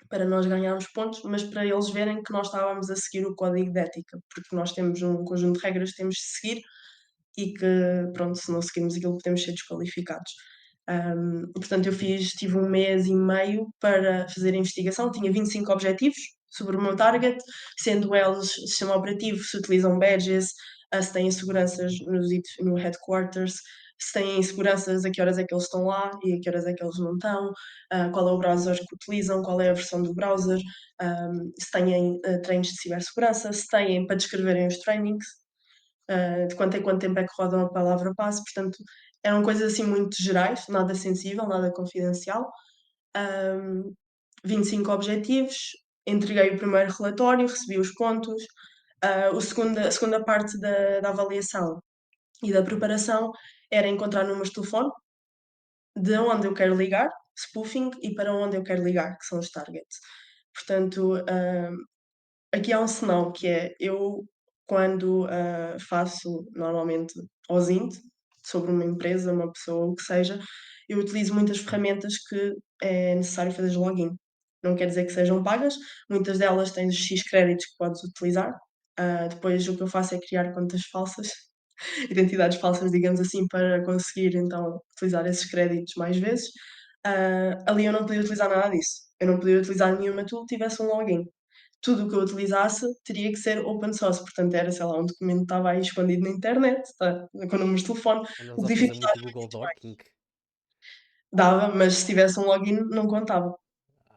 para nós ganharmos pontos, mas para eles verem que nós estávamos a seguir o código de ética, porque nós temos um conjunto de regras que temos de seguir e que, pronto, se não seguirmos aquilo podemos ser desqualificados. Portanto, tive 1 mês e meio para fazer a investigação, tinha 25 objetivos sobre o meu target, sendo eles sistema operativo, se utilizam badges, se têm seguranças no headquarters, se têm seguranças, a que horas é que eles estão lá e a que horas é que eles não estão, qual é o browser que utilizam, qual é a versão do browser, se têm treinos de cibersegurança, se têm para descreverem os trainings, de quanto em quanto tempo é que rodam a palavra passe, portanto, eram coisas assim muito gerais, nada sensível, nada confidencial. Um, 25 objetivos, entreguei o primeiro relatório, recebi os pontos. A segunda parte da avaliação e da preparação era encontrar números de telefone, de onde eu quero ligar, spoofing, e para onde eu quero ligar, que são os targets. Portanto, aqui há um senão, que é eu quando, faço normalmente OSINT sobre uma empresa, uma pessoa, o que seja, eu utilizo muitas ferramentas que é necessário fazeres login. Não quer dizer que sejam pagas, muitas delas tens X créditos que podes utilizar. Depois o que eu faço é criar contas falsas, identidades falsas, digamos assim, para conseguir então utilizar esses créditos mais vezes. Ali eu não podia utilizar nada disso. Eu não podia utilizar nenhuma tool que tivesse um login. Tudo o que eu utilizasse teria que ser open source, portanto era, sei lá, um documento estava aí escondido na internet, tá, com números de telefone, Andas o a que fazer muito dificultava Google muito mais. Dorking. Dava, mas se tivesse um login não contava,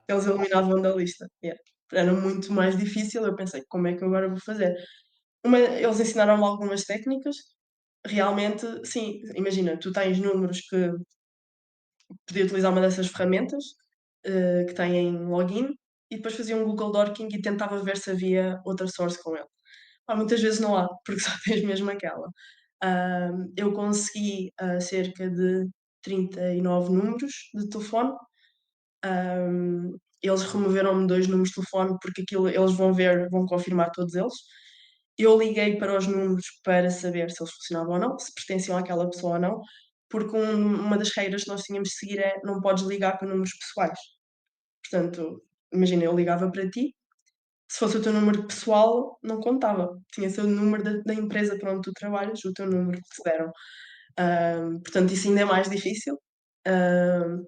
eles Ah, eliminavam da lista, yeah. Era muito mais difícil, eu pensei: "Como é que eu agora vou fazer?" Eles ensinaram-me algumas técnicas, realmente sim, imagina, tu tens números que podia utilizar uma dessas ferramentas, que têm login, e depois fazia um Google Dorking e tentava ver se havia outra source com ele. Muitas vezes não há, porque só tens mesmo aquela. Eu consegui, cerca de 39 números de telefone. Eles removeram-me 2 números de telefone, porque aquilo eles vão ver, vão confirmar todos eles. Eu liguei para os números para saber se eles funcionavam ou não, se pertenciam àquela pessoa ou não, porque uma das regras que nós tínhamos de seguir é: não podes ligar para números pessoais. Portanto, imagina, eu ligava para ti, se fosse o teu número pessoal, não contava. Tinha que ser o número da empresa para onde tu trabalhas, o teu número que te deram. Portanto, isso ainda é mais difícil. Hã,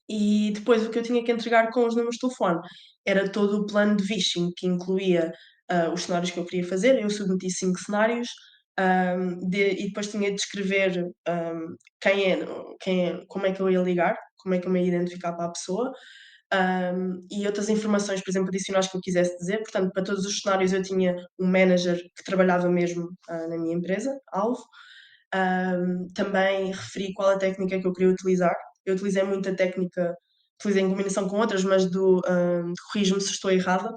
E depois o que eu tinha que entregar com os números de telefone era todo o plano de phishing, que incluía, os cenários que eu queria fazer. Eu submeti 5 cenários, e depois tinha de escrever, como é que eu ia ligar, como é que eu me ia identificar para a pessoa, e outras informações, por exemplo, adicionais que eu quisesse dizer. Portanto, para todos os cenários eu tinha um manager que trabalhava mesmo, na minha empresa, alvo. Também referi qual a técnica que eu queria utilizar. Eu utilizei muita técnica, utilizei em combinação com outras, mas corrige-me se estou errada,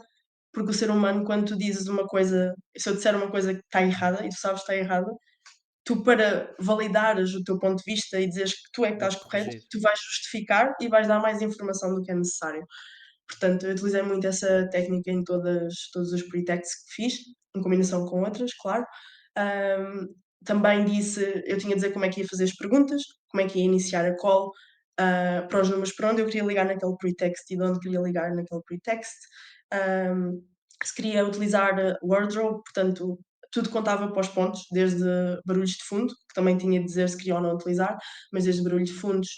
porque o ser humano, quando tu dizes uma coisa, se eu disser uma coisa que está errada e tu sabes que está errada, tu, para validares o teu ponto de vista e dizeres que tu é que Vais estás correto, corrigir. tu vais justificar e vais dar mais informação do que é necessário. Portanto, eu utilizei muito essa técnica em todos os pre-texts que fiz, em combinação com outras, claro. Hum, Também disse, eu tinha de dizer como é que ia fazer as perguntas, como é que ia iniciar a call, para os números para onde eu queria ligar naquele pre-text e de onde queria ligar naquele pre-text. Hum, Se queria utilizar wardrobe, portanto, tudo contava para os pontos, desde barulhos de fundo, que também tinha de dizer se queria ou não utilizar, mas desde barulhos de fundos,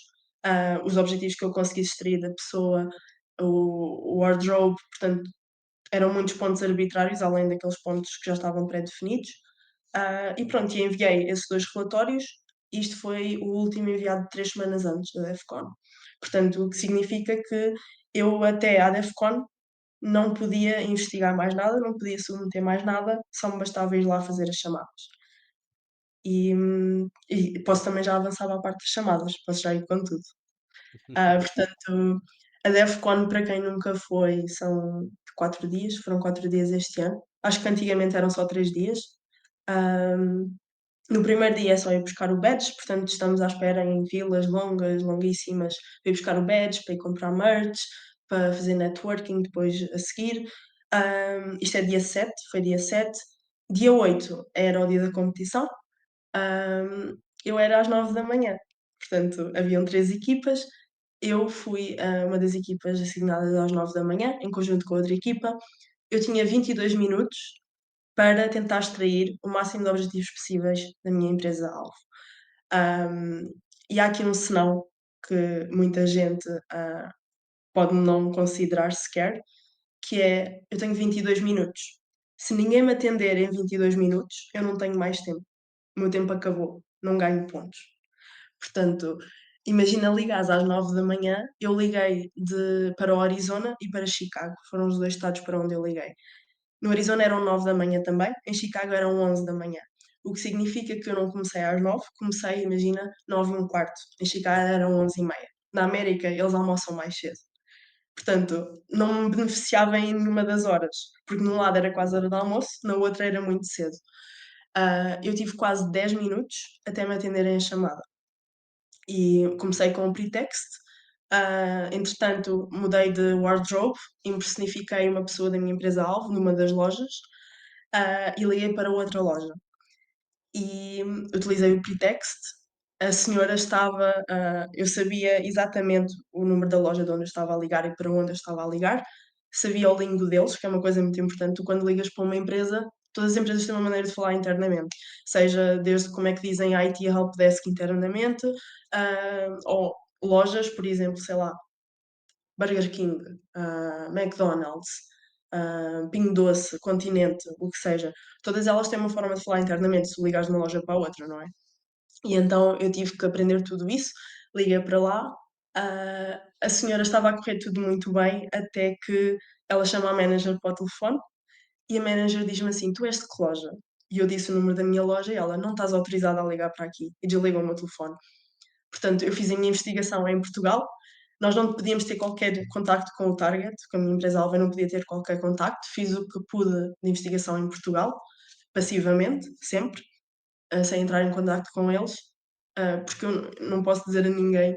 os objetivos que eu conseguisse extrair da pessoa, o wardrobe, portanto, eram muitos pontos arbitrários, além daqueles pontos que já estavam pré-definidos. E pronto, e enviei esses 2 relatórios. Isto foi o último enviado 3 semanas antes da DEFCON. Portanto, o que significa que eu, até à DEFCON, não podia investigar mais nada, não podia submeter mais nada, só me bastava ir lá fazer as chamadas. E posso também já avançar para a parte das chamadas, posso já ir com tudo. Portanto, a DEFCON, para quem nunca foi, são 4 dias, foram 4 dias este ano. Acho que antigamente eram só 3 dias. Hum, no primeiro dia é só ir buscar o badge, portanto estamos à espera em filas longas, longuíssimas, para ir buscar o badge, para ir comprar merch, para fazer networking depois a seguir. Isto é dia 7, foi dia 7. Dia 8 era o dia da competição. Eu era às 9 da manhã, portanto haviam 3 equipas. Eu fui uma das equipas assignadas às 9 da manhã, em conjunto com outra equipa. Eu tinha 22 minutos para tentar extrair o máximo de objetivos possíveis da minha empresa-alvo. Um, e há aqui um senão que muita gente pode não considerar sequer, que é: eu tenho 22 minutos. Se ninguém me atender em 22 minutos, eu não tenho mais tempo. O meu tempo acabou, não ganho pontos. Portanto, imagina ligares às 9 da manhã. Eu liguei para o Arizona e para Chicago, foram os 2 estados para onde eu liguei. No Arizona eram 9 da manhã também, em Chicago eram 11 da manhã. O que significa que eu não comecei às 9, comecei, imagina, 9 e um quarto. Em Chicago eram 11 e meia. Na América eles almoçam mais cedo. Portanto, não me beneficiava em nenhuma das horas, porque num lado era quase a hora do almoço, na outra era muito cedo. Eu tive quase 10 minutos até me atenderem a chamada. E comecei com um pretext. Entretanto, mudei de wardrobe, impersonifiquei uma pessoa da minha empresa-alvo numa das lojas, e liguei para outra loja. E utilizei o pretext. A senhora estava, eu sabia exatamente o número da loja de onde eu estava a ligar e para onde eu estava a ligar, sabia o lingo deles, que é uma coisa muito importante. Tu, quando ligas para uma empresa, todas as empresas têm uma maneira de falar internamente, seja desde como é que dizem IT Helpdesk internamente, ou lojas, por exemplo, sei lá, Burger King, McDonald's, Pingo Doce, Continente, o que seja. Todas elas têm uma forma de falar internamente, se tu ligares de uma loja para a outra, não é? E então eu tive que aprender tudo isso, liguei para lá. A senhora estava a correr tudo muito bem, até que ela chama a manager para o telefone e a manager diz-me assim: "Tu és de que loja?" E eu disse o número da minha loja e ela: "Não estás autorizada a ligar para aqui." E desligou o meu telefone. Portanto, eu fiz a minha investigação em Portugal. Nós não podíamos ter qualquer contacto com o target, com a minha empresa-alvo. Eu não podia ter qualquer contacto. Fiz o que pude de investigação em Portugal, passivamente, sempre, sem entrar em contacto com eles, porque eu não posso dizer a ninguém,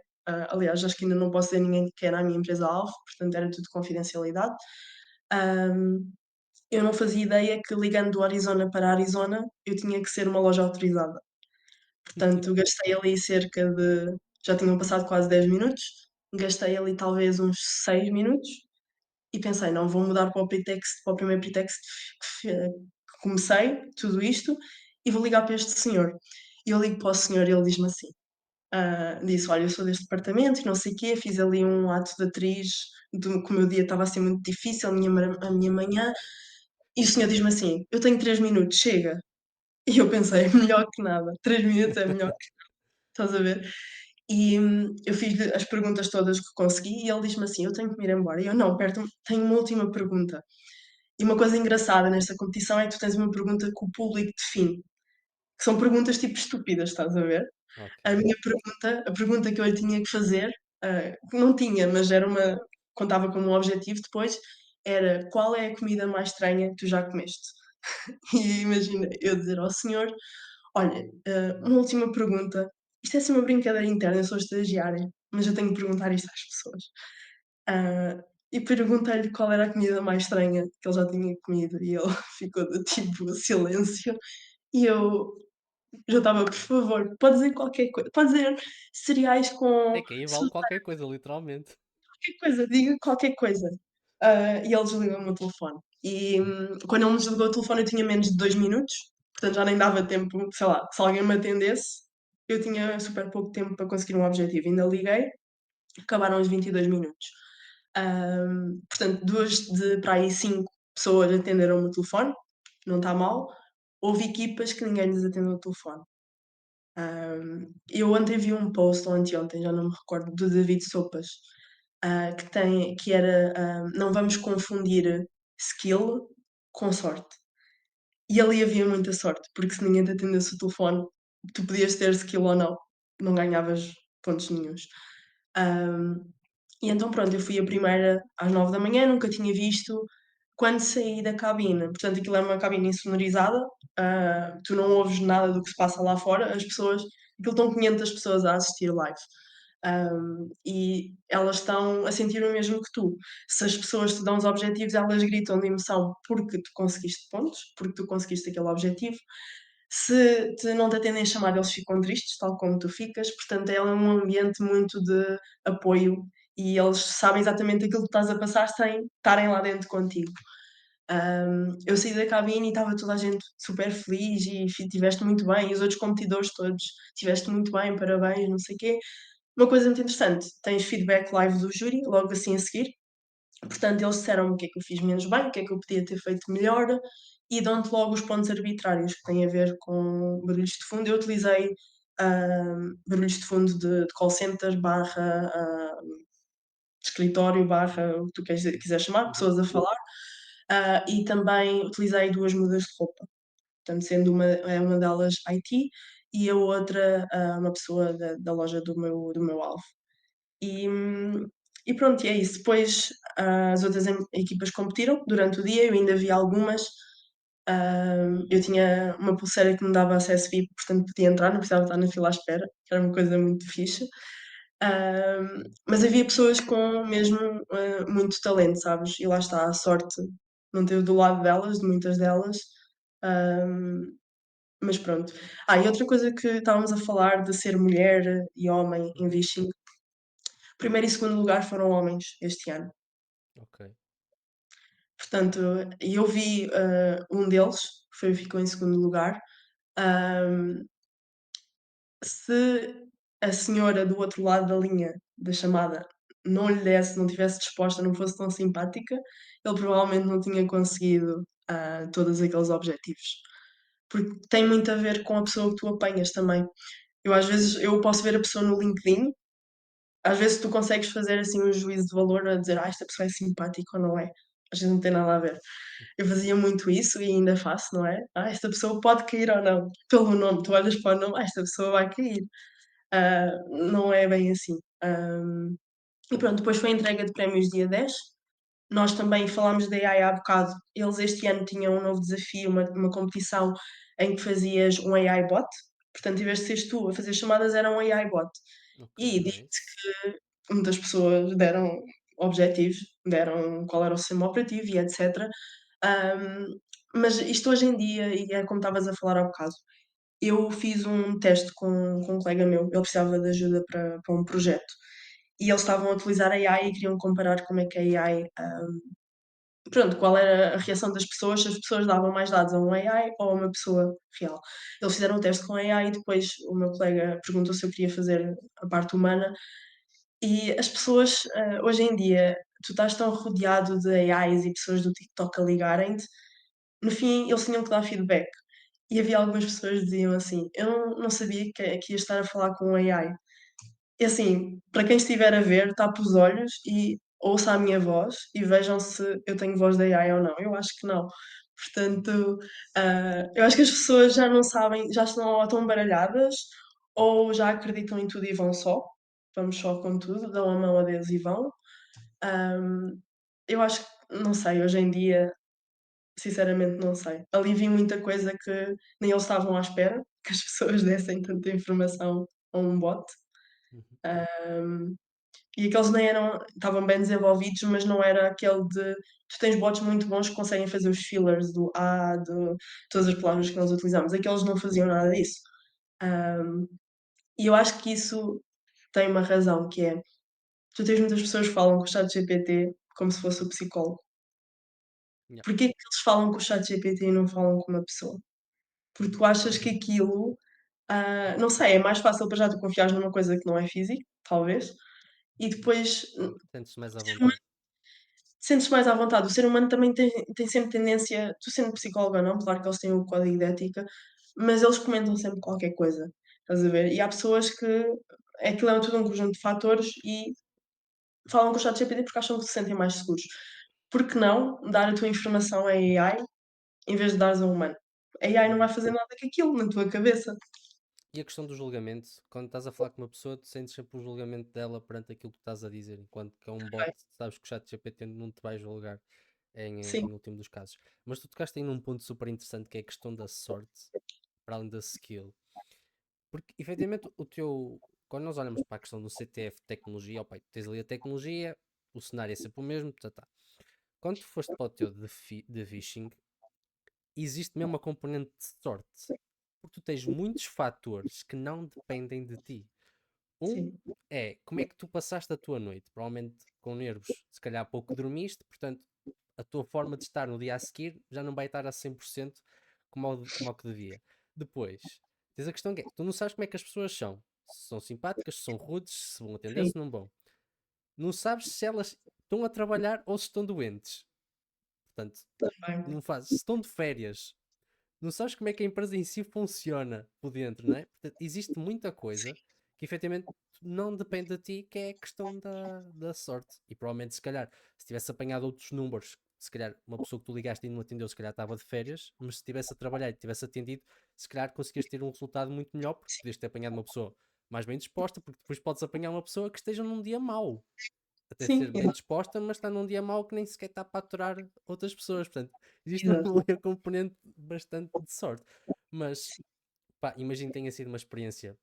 aliás, acho que ainda não posso dizer a ninguém que era a minha empresa-alvo, portanto era tudo confidencialidade. Hum, eu não fazia ideia que, ligando do Arizona para Arizona, eu tinha que ser uma loja autorizada. Portanto, gastei ali cerca de, já tinham passado quase 10 minutos, gastei ali talvez uns 6 minutos e pensei: "Não, vou mudar para o pretext, para o primeiro pretext que comecei tudo isto, e vou ligar para este senhor." E eu ligo para o senhor e ele diz-me assim: Disse: "Olha, eu sou deste departamento e não sei o quê", fiz ali um ato de atriz do que o meu dia estava a ser muito difícil, a minha manhã, e o senhor diz-me assim: "Eu tenho 3 minutos, chega?" E eu pensei: "Melhor que nada, 3 minutos é melhor que", estás a ver? E, eu fiz-lhe as perguntas todas que consegui e ele diz-me assim: "Eu tenho que me ir embora", e eu: "Não, espera, tenho uma última pergunta". E uma coisa engraçada nesta competição é que tu tens uma pergunta que o público define, que são perguntas tipo estúpidas, estás a ver? Ok. A pergunta que eu lhe tinha que fazer, que não tinha, mas era uma contava como um objetivo depois, era: "Qual é a comida mais estranha que tu já comeste?" E imagina, eu dizer ao senhor: "Olha, uma última pergunta, isto é assim uma brincadeira interna, eu sou estagiária, mas eu tenho que perguntar isto às pessoas". E perguntei-lhe qual era a comida mais estranha que ele já tinha comido e ele ficou do tipo silêncio, e eu já estava: "Por favor, pode dizer qualquer coisa, pode dizer cereais É com que aí vale su qualquer coisa, literalmente. qualquer coisa, diga qualquer coisa". E ele desligou-me o telefone. E, quando ele me desligou o telefone eu tinha menos de 2 minutos, portanto já nem dava tempo, sei lá, se alguém me atendesse, eu tinha super pouco tempo para conseguir um objetivo. Ainda liguei, acabaram os 22 minutos. Portanto, 2 de para aí 5 pessoas atenderam-me o telefone, não está mal. Houve equipas que ninguém lhes atendeu o telefone. Eu ontem vi um post, ou anteontem, já não me recordo, do David Sopas, que era, não vamos confundir skill com sorte. E ali havia muita sorte, porque se ninguém te atendesse o telefone, tu podias ter skill ou não ganhavas pontos nenhuns. Hum, e então pronto, eu fui a primeira às 9 da manhã, nunca tinha visto. Quando saí da cabine, portanto aquilo é uma cabine insonorizada, tu não ouves nada do que se passa lá fora, as pessoas, aquilo estão 500 pessoas a assistir live. E elas estão a sentir o mesmo que tu. Se as pessoas te dão os objetivos, elas gritam de emoção porque tu conseguiste pontos, porque tu conseguiste aquele objetivo. Se não te atendem a chamada, eles ficam tristes, tal como tu ficas. Portanto, é um ambiente muito de apoio e eles sabem exatamente aquilo que estás a passar sem estarem lá dentro contigo. Eu saí da cabine e estava toda a gente super feliz e tiveste muito bem, e os outros competidores todos, tiveste muito bem, parabéns, não sei o quê. Uma coisa muito interessante, tens feedback live do júri, logo assim a seguir. Portanto, eles disseram-me o que é que eu fiz menos bem, o que é que eu podia ter feito melhor e dão-te logo os pontos arbitrários que têm a ver com barulhos de fundo. Eu utilizei barulhos de fundo de call center barra escritório barra o que tu quiseres chamar, Uhum. pessoas a falar, e também utilizei 2 mudas de roupa. Portanto, sendo uma delas IT e a outra, uma pessoa da loja do meu alvo. E, e pronto, e é isso. Depois, as outras equipas competiram durante o dia, eu ainda vi algumas. Eu tinha uma pulseira que me dava acesso VIP, portanto podia entrar, não precisava estar na fila à espera, que era uma coisa muito fixe. Mas havia pessoas com mesmo muito talento, sabes? E lá está, a sorte não esteve do lado delas, de muitas delas. Ahm, mas pronto. E outra coisa que estávamos a falar de ser mulher e homem em Uhum. Vichy. Primeiro e segundo lugar foram homens este ano. Ok. Portanto, eu vi, um deles, ficou em segundo lugar. Hum, Se a senhora do outro lado da linha da chamada não tivesse disposta, não fosse tão simpática, ele provavelmente não tinha conseguido, todos aqueles objetivos. Porque tem muito a ver com a pessoa que tu apanhas também. Às vezes eu posso ver a pessoa no LinkedIn. Às vezes tu consegues fazer, assim, um juízo de valor a dizer: esta pessoa é simpática ou não é". Às vezes não tem nada a ver. Eu fazia muito isso e ainda faço, não é? Esta pessoa pode cair ou não, pelo nome. Tu olhas para o nome: esta pessoa vai cair". Não é bem assim. E pronto, depois foi a entrega de prémios dia 10. Nós também falámos da AI há bocado. Eles este ano tinham um novo desafio, uma competição em que fazias um AI bot. Portanto, em vez de seres tu a fazer chamadas, era um AI bot. Ok, E nice. muitas pessoas deram objetivos, deram qual era o sistema operativo e etcétera. Hum, mas isto hoje em dia, e é como estavas a falar há bocado, eu fiz um teste com um colega meu, ele precisava de ajuda para um projeto, e eles estavam a utilizar a AI e queriam comparar como é que a AI pronto, qual era a reação das pessoas, se as pessoas davam mais dados a um AI ou a uma pessoa real. Eles fizeram um teste com AI e depois o meu colega perguntou se eu queria fazer a parte humana e as pessoas, hoje em dia, tu estás tão rodeado de AIs e pessoas do TikTok a ligarem-te, no fim eles tinham que dar feedback. E havia algumas pessoas que diziam assim: "Eu não sabia que ia estar a falar com um AI". É assim, para quem estiver a ver, tape os olhos e ouça a minha voz e vejam se eu tenho voz de AI ou não. Eu acho que não. Portanto, eu acho que as pessoas já não sabem, já estão ou tão baralhadas ou já acreditam em tudo e vão só. Vamos só com tudo, dão a mão a Deus e vão. Hã, eu acho que não sei, hoje em dia, sinceramente não sei. Ali vi muita coisa que nem eles estavam à espera, que as pessoas dessem tanta informação a um bot. Uhum. Hã e aqueles nem eram estavam bem desenvolvidos, mas não era aquele de tu tens bots muito bons que conseguem fazer os fillers do "ah", de todas as palavras que nós utilizamos, aqueles não faziam nada disso. Hã, e eu acho que isso tem uma razão, que é, tu tens muitas pessoas que falam com o ChatGPT como se fosse o psicólogo. Yeah. Porquê que eles falam com o ChatGPT e não falam com uma pessoa? Porque tu achas que aquilo, não sei, é mais fácil para já tu confiares numa coisa que não é físico, talvez, e depois, Sentes-te mais à vontade. sentes mais à vontade. O ser humano também tem sempre tendência, tu sendo psicólogo ou não, claro que eles têm o código de ética, mas eles comentam sempre qualquer coisa, estás a ver? E há pessoas que aquilo é tudo um conjunto de fatores e falam com o ChatGPT porque acham que se sentem mais seguros. Por que não dar a tua informação a AI em vez de dares a um humano? A AI não vai Uhum. fazer nada com aquilo na tua cabeça. E a questão do julgamento, quando estás a falar com uma pessoa, tu sentes sempre o julgamento dela perante aquilo que estás a dizer, enquanto que é um bot, Ok, sabes que o chat GPT não te vai julgar sim, em último dos casos. Mas tu tocaste aí num ponto super interessante que é a questão da sorte, para além da skill. Porque, efetivamente, quando nós olhamos para a questão do CTF tecnologia, ok, tens ali a tecnologia, o cenário é sempre o mesmo, tá, tá. Quando tu foste para o teu de phishing, existe mesmo uma componente de sorte. Porque tu tens muitos fatores que não dependem de ti. Um sim, é como é que tu passaste a tua noite, provavelmente com nervos, se calhar pouco dormiste, portanto a tua forma de estar no dia a seguir já não vai estar a 100% como ao que devia. Depois, tens a questão que é, tu não sabes como é que as pessoas são. Se são simpáticas, se são rudes, se vão atender, sim, se não vão. Não sabes se elas estão a trabalhar ou se estão doentes. Portanto, também. não fazes. Se estão de férias, não sabes como é que a empresa em si funciona por dentro, não é? Portanto, existe muita coisa que efetivamente não depende de ti, que é a questão da sorte. E provavelmente, se calhar, se tivesse apanhado outros números, se calhar uma pessoa que tu ligaste e não atendeu, se calhar estava de férias, mas se estivesse a trabalhar e tivesse atendido, se calhar conseguias ter um resultado muito melhor, porque podias ter apanhado uma pessoa mais bem disposta, porque depois podes apanhar uma pessoa que esteja num dia mau, até ser Sim, bem disposta, mas está num dia mau que nem sequer está para aturar outras pessoas. Portanto, existe exato. uma componente bastante de sorte. Mas, pá, imagino que tenha sido uma experiência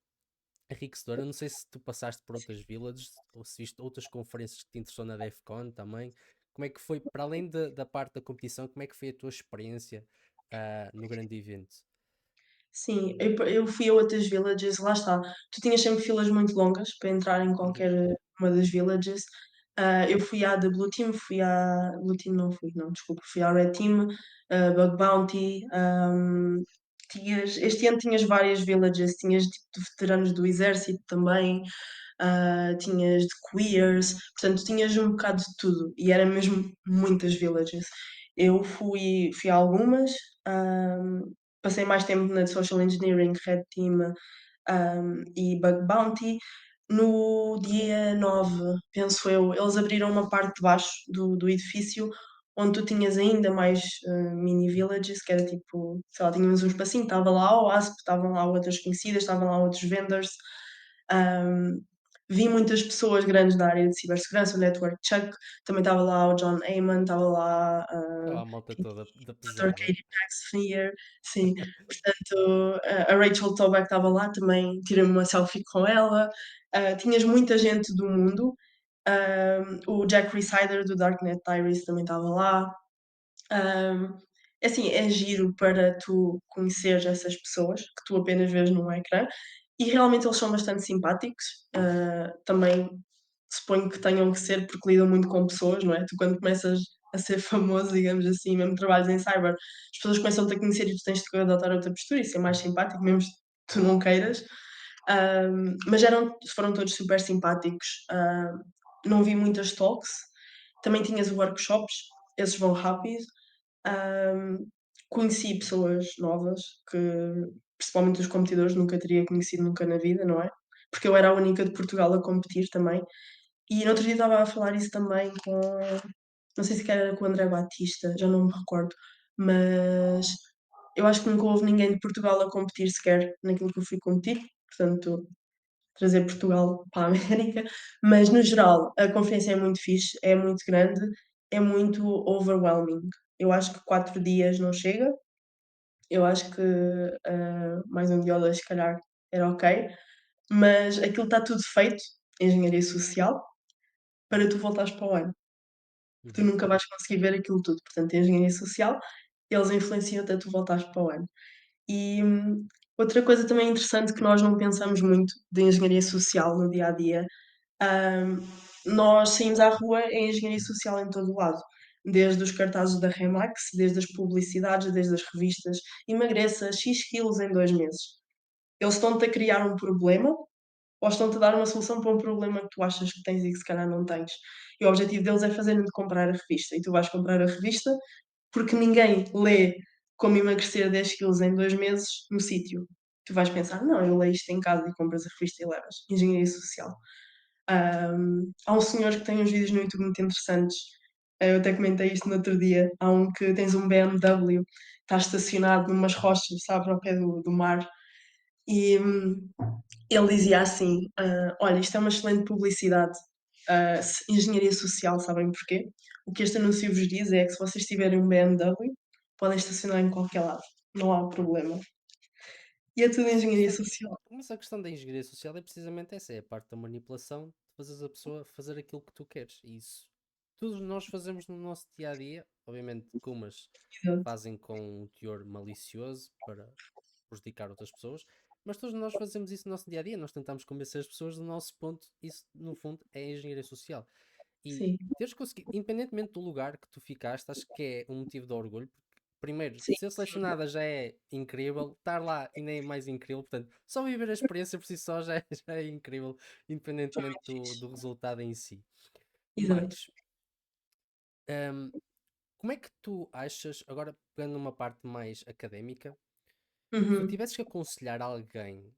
enriquecedora. Não sei se tu passaste por outras villages ou se viste outras conferências que te interessou na DEFCON também. Como é que foi, para além da parte da competição, como é que foi a tua experiência no grande evento? Sim, eu fui a outras villages, lá está. Tu tinhas sempre filas muito longas para entrar em Uhum. qualquer uma das villages. Eu fui à da Blue Team, fui à Blue Team não fui, não, desculpa, fui à Red Team, Bug Bounty, este ano tinhas várias villages, tinhas tipo de veteranos do exército também, tinhas de queers, portanto tinhas um bocado de tudo e era mesmo muitas villages. Eu fui a algumas, hum, passei mais tempo na de Social Engineering, Red Team, e Bug Bounty. No dia 9, penso eu, eles abriram uma parte de baixo do edifício onde tu tinhas ainda mais mini villages, que era tipo, sei lá, tínhamos um espacinho, estava lá a OASP, estavam lá outras conhecidas, estavam lá outros vendors. Um, vi muitas pessoas grandes da área de cibersegurança, o Network Chuck, também estava lá o John Heyman, estava lá Estava a malta toda da Dr. pesada. Katie Paxton, sim. Portanto, a Rachel Toback estava lá também, tirei-me uma selfie com ela. Tinhas muita gente do mundo. O Jack Rhysider do Darknet Diaries também estava lá. Um, é assim, é giro para tu conheceres essas pessoas que tu apenas vês num ecrã e realmente eles são bastante simpáticos. Também suponho que tenham que ser porque lidam muito com pessoas, não é? Tu quando começas a ser famoso, digamos assim, mesmo trabalhos em cyber, as pessoas começam-te a conhecer e tu tens de adotar outra postura e ser mais simpático, mesmo que tu não queiras. Mas foram todos super simpáticos. Não vi muitas talks. Também tinhas workshops, esses vão rápido. Ahm, Conheci pessoas novas que, principalmente os competidores, nunca teria conhecido nunca na vida, não é? Porque eu era a única de Portugal a competir também. E no outro dia estava a falar isso também com, não sei se era com o André Batista, já não me recordo, mas eu acho que nunca houve ninguém de Portugal a competir sequer naquilo que eu fui competir, portanto, trazer Portugal para a América, mas no geral a conferência é muito fixe, é muito grande, é muito overwhelming. Eu acho que 4 dias não chega, eu acho que mais um dia ou 2 se calhar era ok, mas aquilo está tudo feito, engenharia social, para tu voltares para o ano. Tu Uhum. nunca vais conseguir ver aquilo tudo, portanto, a engenharia social, eles influenciam-te a tu voltares para o ano. E, outra coisa também interessante que nós não pensamos muito de engenharia social no dia a dia, hum, nós saímos à rua em engenharia social em todo o lado, desde os cartazes da Remax, desde as publicidades, desde as revistas, emagreça X quilos em 2 meses. Eles estão-te a criar um problema ou estão-te a dar uma solução para um problema que tu achas que tens e que se calhar não tens. E o objetivo deles é fazer-te comprar a revista e tu vais comprar a revista porque ninguém lê como emagrecer 10 quilos em 2 meses no sítio. Tu vais pensar: "Não, eu leio isto em casa", e compras a revista e levas. Engenharia social. Há um senhor que tem uns vídeos no YouTube muito interessantes, eu até comentei isto no outro dia. Há um que tens um BMW, está estacionado numas rochas, sabes, ao pé do mar, e ele dizia assim: Olha, isto é uma excelente publicidade, engenharia social, sabem porquê? O que este anúncio vos diz é que se vocês tiverem um BMW, podem estacionar em qualquer lado, não há problema. E é tudo Sim, engenharia certo. social. Mas a questão da engenharia social é precisamente essa, é a parte da manipulação de fazeres a pessoa fazer aquilo que tu queres. E isso todos nós fazemos no nosso dia a dia, obviamente que umas Exato. fazem com um teor malicioso para prejudicar outras pessoas, mas todos nós fazemos isso no nosso dia a dia, nós tentamos convencer as pessoas do nosso ponto, isso no fundo é engenharia social. E Sim, teres conseguido, independentemente do lugar que tu ficaste, acho que é um motivo de orgulho, porque, primeiro, sim, ser selecionada já é incrível, estar lá ainda é mais incrível, portanto, só viver a experiência por si só já é, já é incrível, foi independentemente muito do fixe. resultado em si. Exato. Mas, hum, como é que tu achas, agora pegando numa parte mais académica, se tu Uhum. tivesses que aconselhar alguém,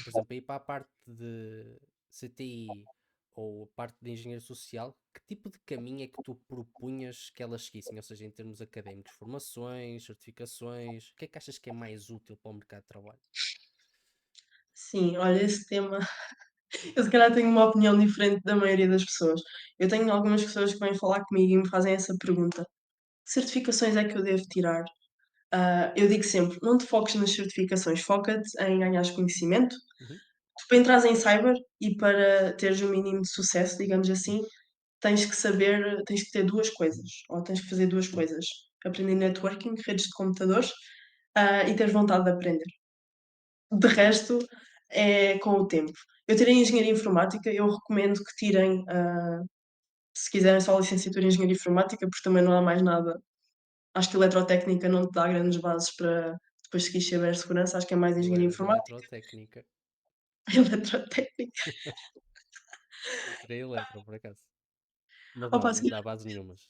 por exemplo, a ir para a parte de CTI ou a parte de engenharia social, que tipo de caminho é que tu propunhas que elas seguissem? Ou seja, em termos académicos, formações, certificações, o que é que achas que é mais útil para o mercado de trabalho? Sim, olha, esse tema, eu se calhar tenho uma opinião diferente da maioria das pessoas. Eu tenho algumas pessoas que vêm falar comigo e me fazem essa pergunta: "Que certificações é que eu devo tirar?" Eu digo sempre: "Não te foques nas certificações, foca-te em ganhares conhecimento." Uhum. Tu, para entrares em cyber e para teres o mínimo de sucesso, digamos assim, tens que ter 2 coisas, ou tens que fazer 2 coisas: aprender networking, redes de computadores, e teres vontade de aprender. De resto, é com o tempo. Eu tirei engenharia informática, eu recomendo que tirem, se quiserem só a licenciatura em engenharia informática, porque também não há mais nada. Acho que eletrotécnica não te dá grandes bases para depois seguir cibersegurança, acho que é mais Eu engenharia era de informática. eletrotécnica, Eletrotécnica. eu tirei eletro por acaso, mas Opa, não se dá bases nenhumas.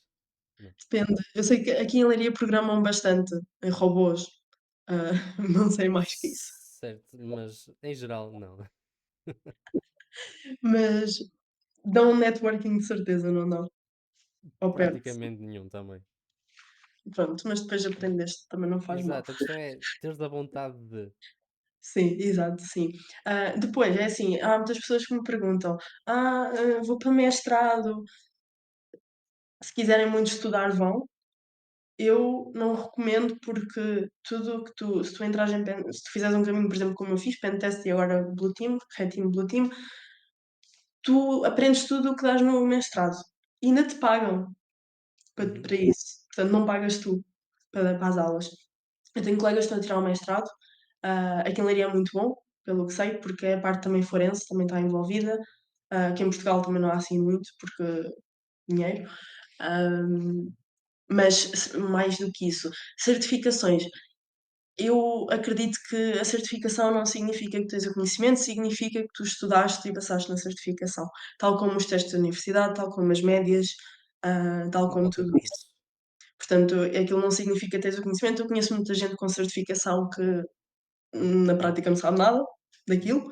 Não. depende. Eu sei que aqui em Leiria programam bastante em robôs, não sei mais que isso. Certo, mas em geral não. Mas dão networking de certeza, não dão? Ou perto. Praticamente nenhum também. Pronto, mas depois aprendeste, também não faz mal. Exato, a questão é teres a vontade de. Sim, exato, sim. Depois, é assim, há muitas pessoas que me perguntam: vou para mestrado." Se quiserem muito estudar, vão. Eu não recomendo porque tudo o que tu se tu entrares em pen se tu fizeres um caminho, por exemplo, como eu fiz, pentest e agora blue team, red team, blue team, tu aprendes tudo o que dás no mestrado e ainda te pagam Uhum. para isso. Portanto, não pagas tu para as aulas. Eu tenho colegas que estão a tirar o mestrado, aqui em Leiria é muito bom, pelo que sei, porque a parte também forense também está envolvida. Aqui em Portugal também não há assim muito, porque dinheiro. Hum, mas mais do que isso, certificações. Eu acredito que a certificação não significa que tens o conhecimento, significa que tu estudaste e passaste na certificação, tal como os testes da universidade, tal como as médias, tal Como como qualquer tudo isso. curso. Portanto, aquilo não significa teres o conhecimento. Eu conheço muita gente com certificação que na prática não sabe nada daquilo.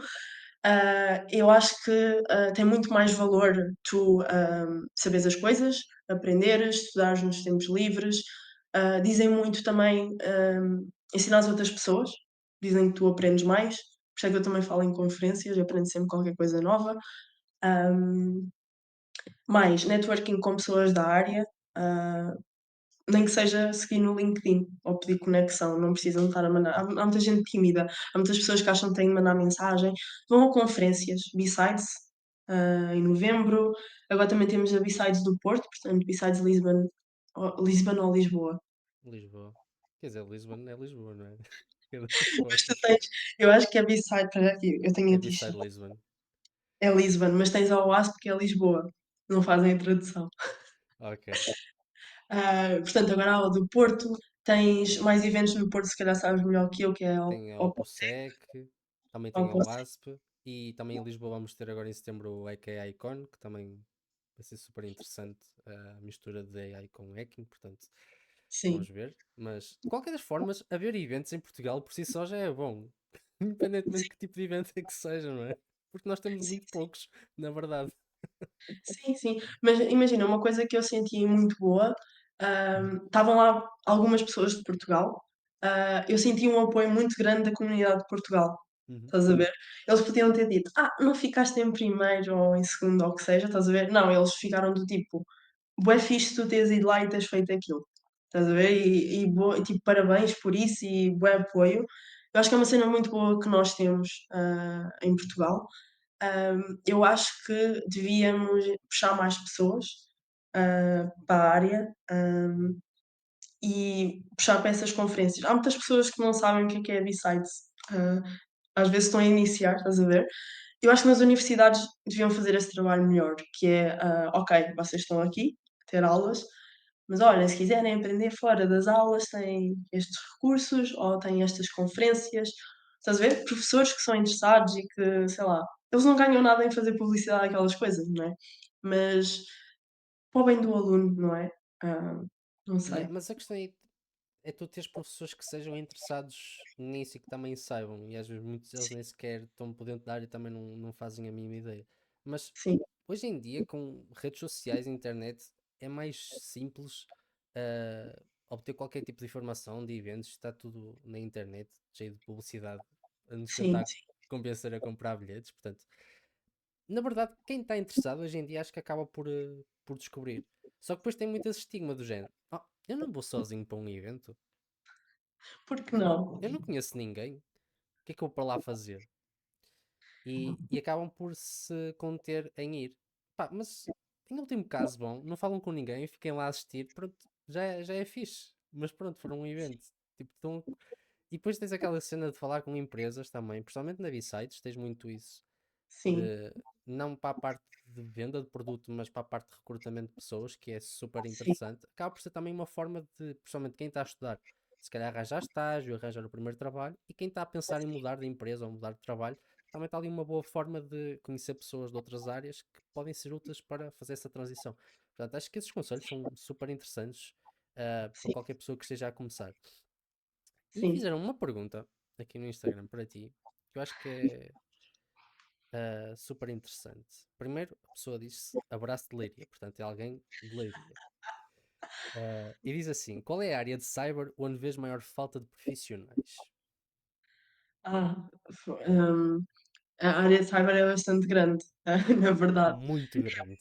Eu acho que tem muito mais valor tu saberes as coisas, aprenderes, estudares nos tempos livres. Dizem muito também ensinar as outras pessoas, dizem que tu aprendes mais. Por isso é que eu também falo em conferências, aprendo sempre qualquer coisa nova. Um, Mais networking com pessoas da área, ah, nem que seja seguir no LinkedIn ou pedir conexão, não precisam estar a mandar. Há muita gente tímida, há muitas pessoas que acham que têm de mandar mensagem. Vão a conferências, B-Sides, em novembro. Agora também temos a B-Sides do Porto, portanto, B-Sides Lisbon ou Lisboa. Lisboa. Quer dizer, Lisbon é Lisboa, não é? É das Mas tu formas. tens, eu acho que a B-Side, para aqui, eu tenho É a beside t-shirt, Lisbon. é Lisbon, mas tens a OASP que é Lisboa. Não fazem a tradução. Ok. Portanto, agora há o do Porto, tens mais eventos no Porto, se calhar sabes melhor que eu, que é Tem a ao OPOSEC, também tem a Opo. WASP e também em Lisboa vamos ter agora em setembro o EK Icon, que também vai ser super interessante a mistura de AI com hacking, portanto Sim, vamos ver. Mas de qualquer das formas, haver eventos em Portugal por si só já é bom, independentemente de que tipo de evento é que seja, não é? Porque nós temos sim, muito poucos, na verdade. sim, sim. Mas imagina, uma coisa que eu senti muito boa, estavam lá algumas pessoas de Portugal, eu senti um apoio muito grande da comunidade de Portugal. Uhum. Estás a ver? Eles podiam ter dito: "Ah, não ficaste em primeiro ou em segundo ou o que seja", estás a ver? Não, eles ficaram do tipo: "Bué fixe tu teres ido lá e teres feito aquilo", estás a ver? E tipo, parabéns por isso e bué apoio. Eu acho que é uma cena muito boa que nós temos, em Portugal. Eu acho que devíamos puxar mais pessoas, para a área, e puxar para essas conferências. Há muitas pessoas que não sabem o que é B-Sides, hã, às vezes estão a iniciar, estás a ver? Eu acho que nas universidades deviam fazer esse trabalho melhor, que é, ok, vocês estão aqui a ter aulas, mas olha, se quiserem aprender fora das aulas, têm estes recursos ou têm estas conferências. Estás a ver? Professores que são interessados e que, sei lá, eles não ganham nada em fazer publicidade àquelas coisas, não é? Mas para o bem do aluno, não é? Ah, não Yeah, sei. mas a questão é tu teres professores que sejam interessados nisso e que também saibam, e às vezes muitos deles Sim, nem sequer estão por dentro da área e também não fazem a mínima ideia. Mas sim, hoje em dia, com redes sociais e internet, é mais simples obter qualquer tipo de informação de eventos, está tudo na internet, cheio de publicidade, a nos sim, tentar convencer a comprar bilhetes. Portanto, na verdade, quem está interessado hoje em dia acho que acaba por descobrir. Só que depois tem muito esse estigma do género: "Oh, eu não vou sozinho para um evento, porque não? eu não conheço ninguém, o que é que eu vou para lá fazer?" E acabam por se conter em ir. Pá, mas em último caso, bom, não falam com ninguém, fiquem lá a assistir, pronto, já é fixe. Mas pronto, foram um evento. Tipo, e depois tens aquela cena de falar com empresas também, principalmente na B-Sites, tens muito isso. Sim, De, não para a parte de venda de produto, mas para a parte de recrutamento de pessoas, que é super sim, interessante. Acaba por ser também uma forma de, principalmente quem está a estudar, se calhar arranjar estágio, arranjar o primeiro trabalho, e quem está a pensar em mudar de empresa ou mudar de trabalho, também está ali uma boa forma de conhecer pessoas de outras áreas que podem ser úteis para fazer essa transição. Portanto, acho que esses conselhos são super interessantes para sim, qualquer pessoa que esteja a começar. E sim. fizeram uma pergunta aqui no Instagram para ti, que eu acho que é super interessante. Primeiro, a pessoa diz abraço de Leiria, portanto é alguém de Leiria. E diz assim: qual é a área de cyber onde vês maior falta de profissionais? Ah, a área de cyber é bastante grande, na verdade. Muito grande.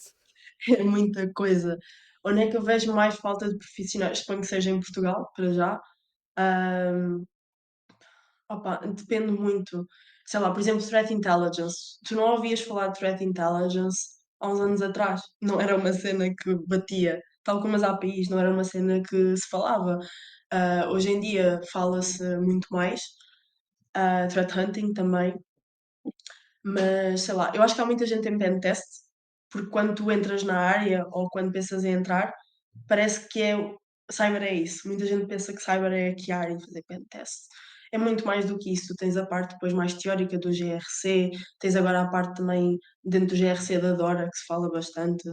É muita coisa. Onde é que eu vejo mais falta de profissionais? Suponho que seja em Portugal, para já. Hum, Opa, depende muito. Sei lá, por exemplo, Threat Intelligence. Tu não ouvias falar de Threat Intelligence há uns anos atrás. Não era uma cena que batia, tal como as APIs, não era uma cena que se falava. Hoje em dia fala-se muito mais. Threat Hunting também. Mas sei lá, eu acho que há muita gente em pen test, porque quando tu entras na área ou quando pensas em entrar, parece que cyber é isso. Muita gente pensa que cyber é hackear e fazer pentest. É muito mais do que isso. Tens a parte depois mais teórica do GRC, tens agora a parte também dentro do GRC da DORA, que se fala bastante.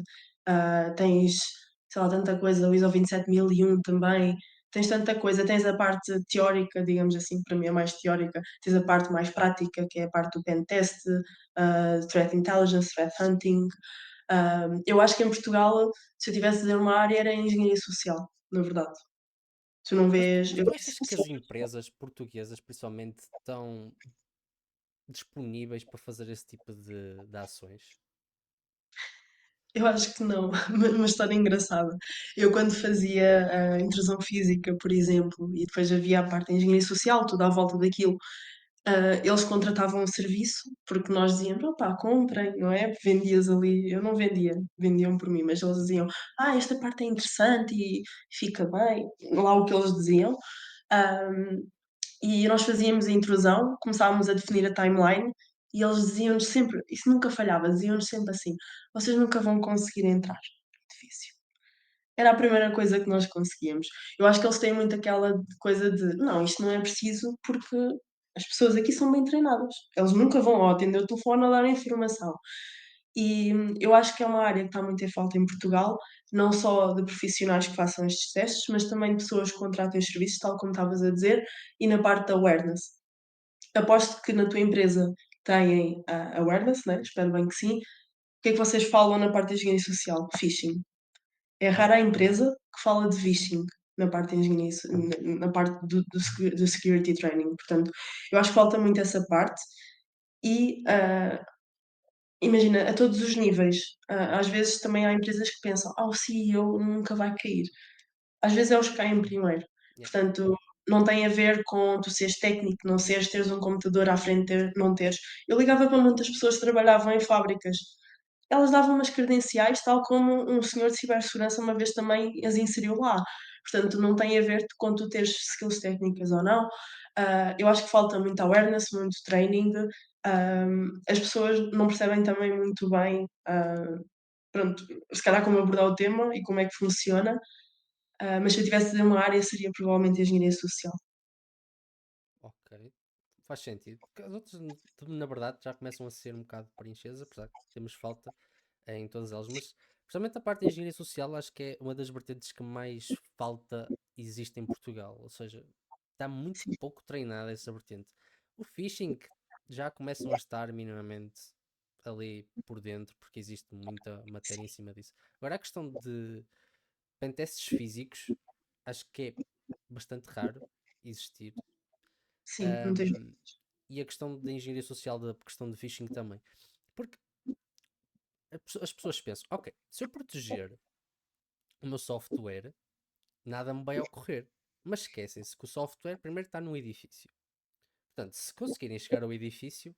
Tens, sei lá, tanta coisa, o ISO 27001 também. Tens tanta coisa, tens a parte teórica, digamos assim, para mim é mais teórica, tens a parte mais prática, que é a parte do pentest, threat intelligence, threat hunting. Eu acho que em Portugal, se eu tivesse de dizer uma área, era engenharia social, na verdade. Tu não Mas, vês. mas Eu tu vejo achas que as empresas portuguesas, principalmente, estão disponíveis para fazer esse tipo de ações? Eu acho que não, uma história engraçada. Eu quando fazia a intrusão física, por exemplo, e depois havia a parte da engenharia social, toda à volta daquilo, eles contratavam um serviço, porque nós dizíamos, opá, comprem, não é? Vendias ali, eu não vendia, vendiam por mim, mas eles diziam, esta parte é interessante e fica bem, lá o que eles diziam. Ahm, e nós fazíamos a intrusão, começávamos a definir a timeline e eles diziam-nos sempre, isso nunca falhava, diziam-nos sempre assim: vocês nunca vão conseguir entrar, é difícil. Era a primeira coisa que nós conseguíamos. Eu acho que eles têm muito aquela coisa de: "Não, isto não é preciso, porque as pessoas aqui são bem treinadas. Eles nunca vão ao atender o telefone a dar informação". E eu acho que é uma área que está muito em falta em Portugal, não só de profissionais que façam estes testes, mas também de pessoas que contratem os serviços, tal como estavas a dizer, e na parte da awareness. Aposto que na tua empresa têm a awareness, né, espero bem que sim. O que é que vocês falam na parte da engenharia social? Phishing. É rara a empresa que fala de phishing na parte de engenharia so na parte do security training, portanto, eu acho que falta muito essa parte e, imagina, a todos os níveis. Às vezes também há empresas que pensam: o CEO nunca vai cair". Às vezes é os que caem primeiro. Yeah. Portanto, não tem a ver com tu seres técnico, não seres, teres um computador à frente, não teres. Eu ligava para muitas pessoas que trabalhavam em fábricas. Elas davam umas credenciais, tal como um senhor de cibersegurança uma vez também as inseriu lá. Portanto, não tem a ver com tu teres skills técnicas ou não. Eu acho que falta muito awareness, muito training. As pessoas não percebem também muito bem, pronto, se calhar como abordar o tema e como é que funciona. Mas se eu tivesse de dizer uma área, seria provavelmente a engenharia social. Ok. Faz sentido. Porque as outras, na verdade, já começam a ser um bocado preenchidas, apesar de temos falta em todas elas. Mas, principalmente a parte de engenharia social, acho que é uma das vertentes que mais falta existe em Portugal. Ou seja, está muito Sim, pouco treinada essa vertente. O phishing já começam a estar minimamente ali por dentro, porque existe muita matéria em cima disso. Agora, a questão de pentests físicos, acho que é bastante raro existir. sim, não tens. Um, e a questão da engenharia social, da questão de phishing também. Porque as pessoas pensam, ok, se eu proteger o meu software, nada me vai ocorrer. Mas esquecem-se que o software primeiro está no edifício. Portanto, se conseguirem chegar ao edifício,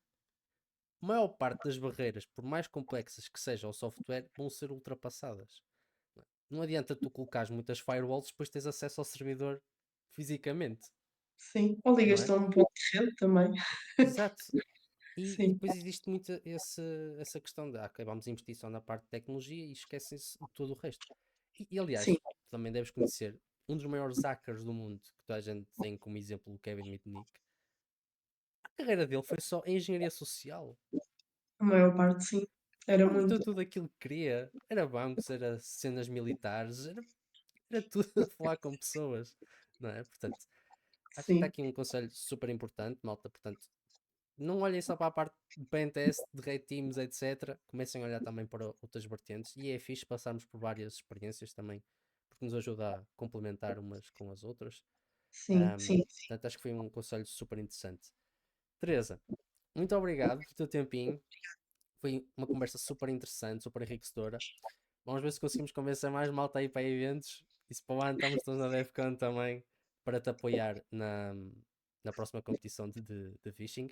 a maior parte das barreiras, por mais complexas que seja o software, vão ser ultrapassadas. Não adianta tu colocares muitas firewalls, depois tens acesso ao servidor fisicamente, Sim, ou não ligas-te é? a um ponto de rede também. Exato. E Sim, depois existe muito essa questão de ok, vamos investir só na parte de tecnologia e esquecem-se de todo o resto. sim, Aliás, também deves conhecer um dos maiores hackers do mundo, que toda a gente tem como exemplo o Kevin Mitnick. A carreira dele foi só em engenharia social. a maior parte sim. Ele Era não meteu muito. tudo aquilo que queria. Era bancos, era cenas militares, era tudo a falar com pessoas, não é? Portanto, acho que está Sim, aqui um conselho super importante, malta. Portanto, não olhem só para a parte de pentest, de red teams, etc. Comecem a olhar também para outras vertentes. E é fixe passarmos por várias experiências também, porque nos ajuda a complementar umas com as outras. sim, sim, Portanto, acho que foi um conselho super interessante. Teresa, muito obrigado pelo teu tempinho. Foi uma conversa super interessante, super enriquecedora. Vamos ver se conseguimos convencer mais malta aí para eventos. E se para o ano estamos todos na DEFCON também para te apoiar na próxima competição de phishing.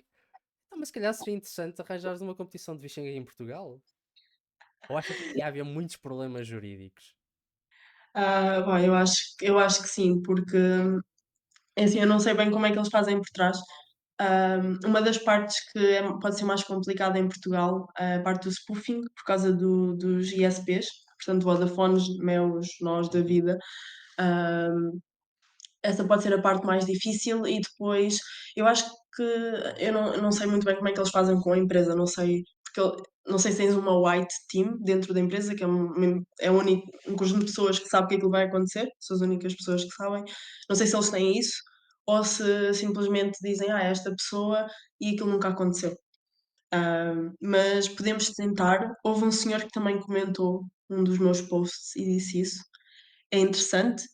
Então, mas se calhar seria interessante arranjares uma competição de Vichenga em Portugal? Ou achas que ia haver muitos problemas jurídicos? Bom, eu acho que sim, porque é assim, eu não sei bem como é que eles fazem por trás. Uma das partes que pode ser mais complicada em Portugal é a parte do spoofing, por causa dos ISPs. portanto, Vodafones, Meus, Nós da Uhum. vida. Hum, Essa pode ser a parte mais difícil e depois eu acho que eu não sei muito bem como é que eles fazem com a empresa, não sei, porque não sei se tens uma white team dentro da empresa, que é o único um conjunto de pessoas que sabe que aquilo vai acontecer, são as únicas pessoas que sabem. Não sei se eles têm isso ou se simplesmente dizem: "Ah, é esta pessoa", e aquilo nunca aconteceu. Mas podemos tentar. Houve um senhor que também comentou um dos meus posts e disse isso. É interessante.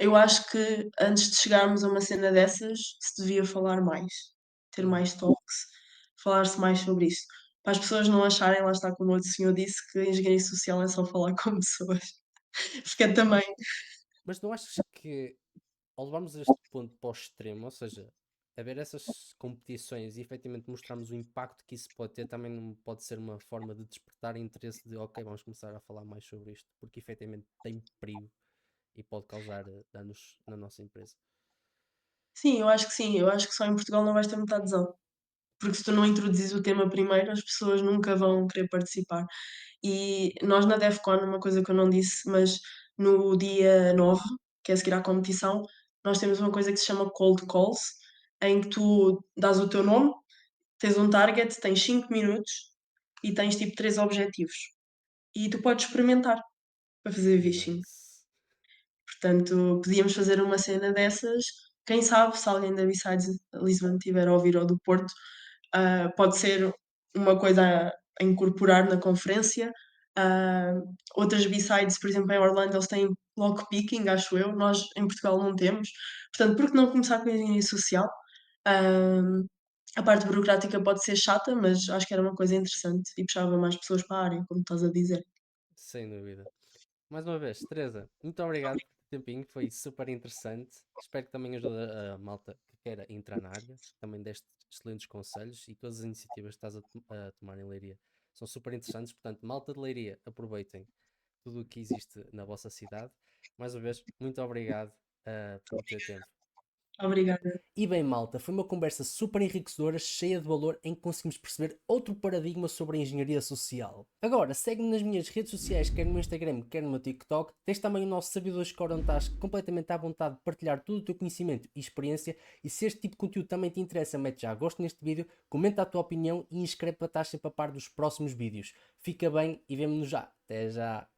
Eu acho que antes de chegarmos a uma cena dessas, se devia falar mais, ter Uhum. mais talks, falar-se mais sobre isto, para as pessoas não acharem, lá está, como o outro senhor disse, que a engenharia social é só falar com pessoas, porque é também Mas não achas que ao levarmos este ponto para o extremo, ou seja, haver essas competições e efetivamente mostrarmos o impacto que isso pode ter, também não pode ser uma forma de despertar interesse de ok, vamos começar a falar mais sobre isto, porque efetivamente tem perigo e pode causar danos na nossa empresa. sim, eu acho que sim, eu acho que só em Portugal não vais ter muita adesão, porque se tu não introduzis o tema primeiro, as pessoas nunca vão querer participar. E nós na Defcon, uma coisa que eu não disse, mas no dia 9, que é a seguir à competição, nós temos uma coisa que se chama cold calls, em que tu dás o teu nome, tens um target, tens 5 minutos e tens tipo 3 objetivos. E tu podes experimentar para fazer phishing. Nice. Portanto, podíamos fazer uma cena dessas. Quem sabe, se alguém da Besides Lisbon tiver a ouvir ou do Porto, pode ser uma coisa a incorporar na conferência. Ah, Outras B-sides, por exemplo, em Orlando, eles têm lockpicking, acho eu. Nós em Portugal não temos. Portanto, por que não começar com a engenharia social? Ah, a parte burocrática pode ser chata, mas acho que era uma coisa interessante e puxava mais pessoas para a área, como estás a dizer. Sem dúvida. Mais uma vez, Teresa, muito obrigado por teu tempinho, foi super interessante. Espero que também ajude a malta que queira entrar na área. Acho que também deste excelentes conselhos e todas as iniciativas que estás a tomar em Leiria são super interessantes. Portanto, malta de Leiria, aproveitem tudo o que existe na vossa cidade. Mais uma vez, muito obrigado pelo teu tempo. Obrigada. E bem, malta, foi uma conversa super enriquecedora, cheia de valor, em que conseguimos perceber outro paradigma sobre a engenharia social. Agora, segue-me nas minhas redes sociais, quer no meu Instagram, quer no meu TikTok. Tens também o nosso servidor Discord, onde estás completamente à vontade de partilhar todo o teu conhecimento e experiência. E se este tipo de conteúdo também te interessa, mete já gosto neste vídeo, comenta a tua opinião e inscreve para estar sempre a par dos próximos vídeos. Fica bem e vemo-nos já. Até já!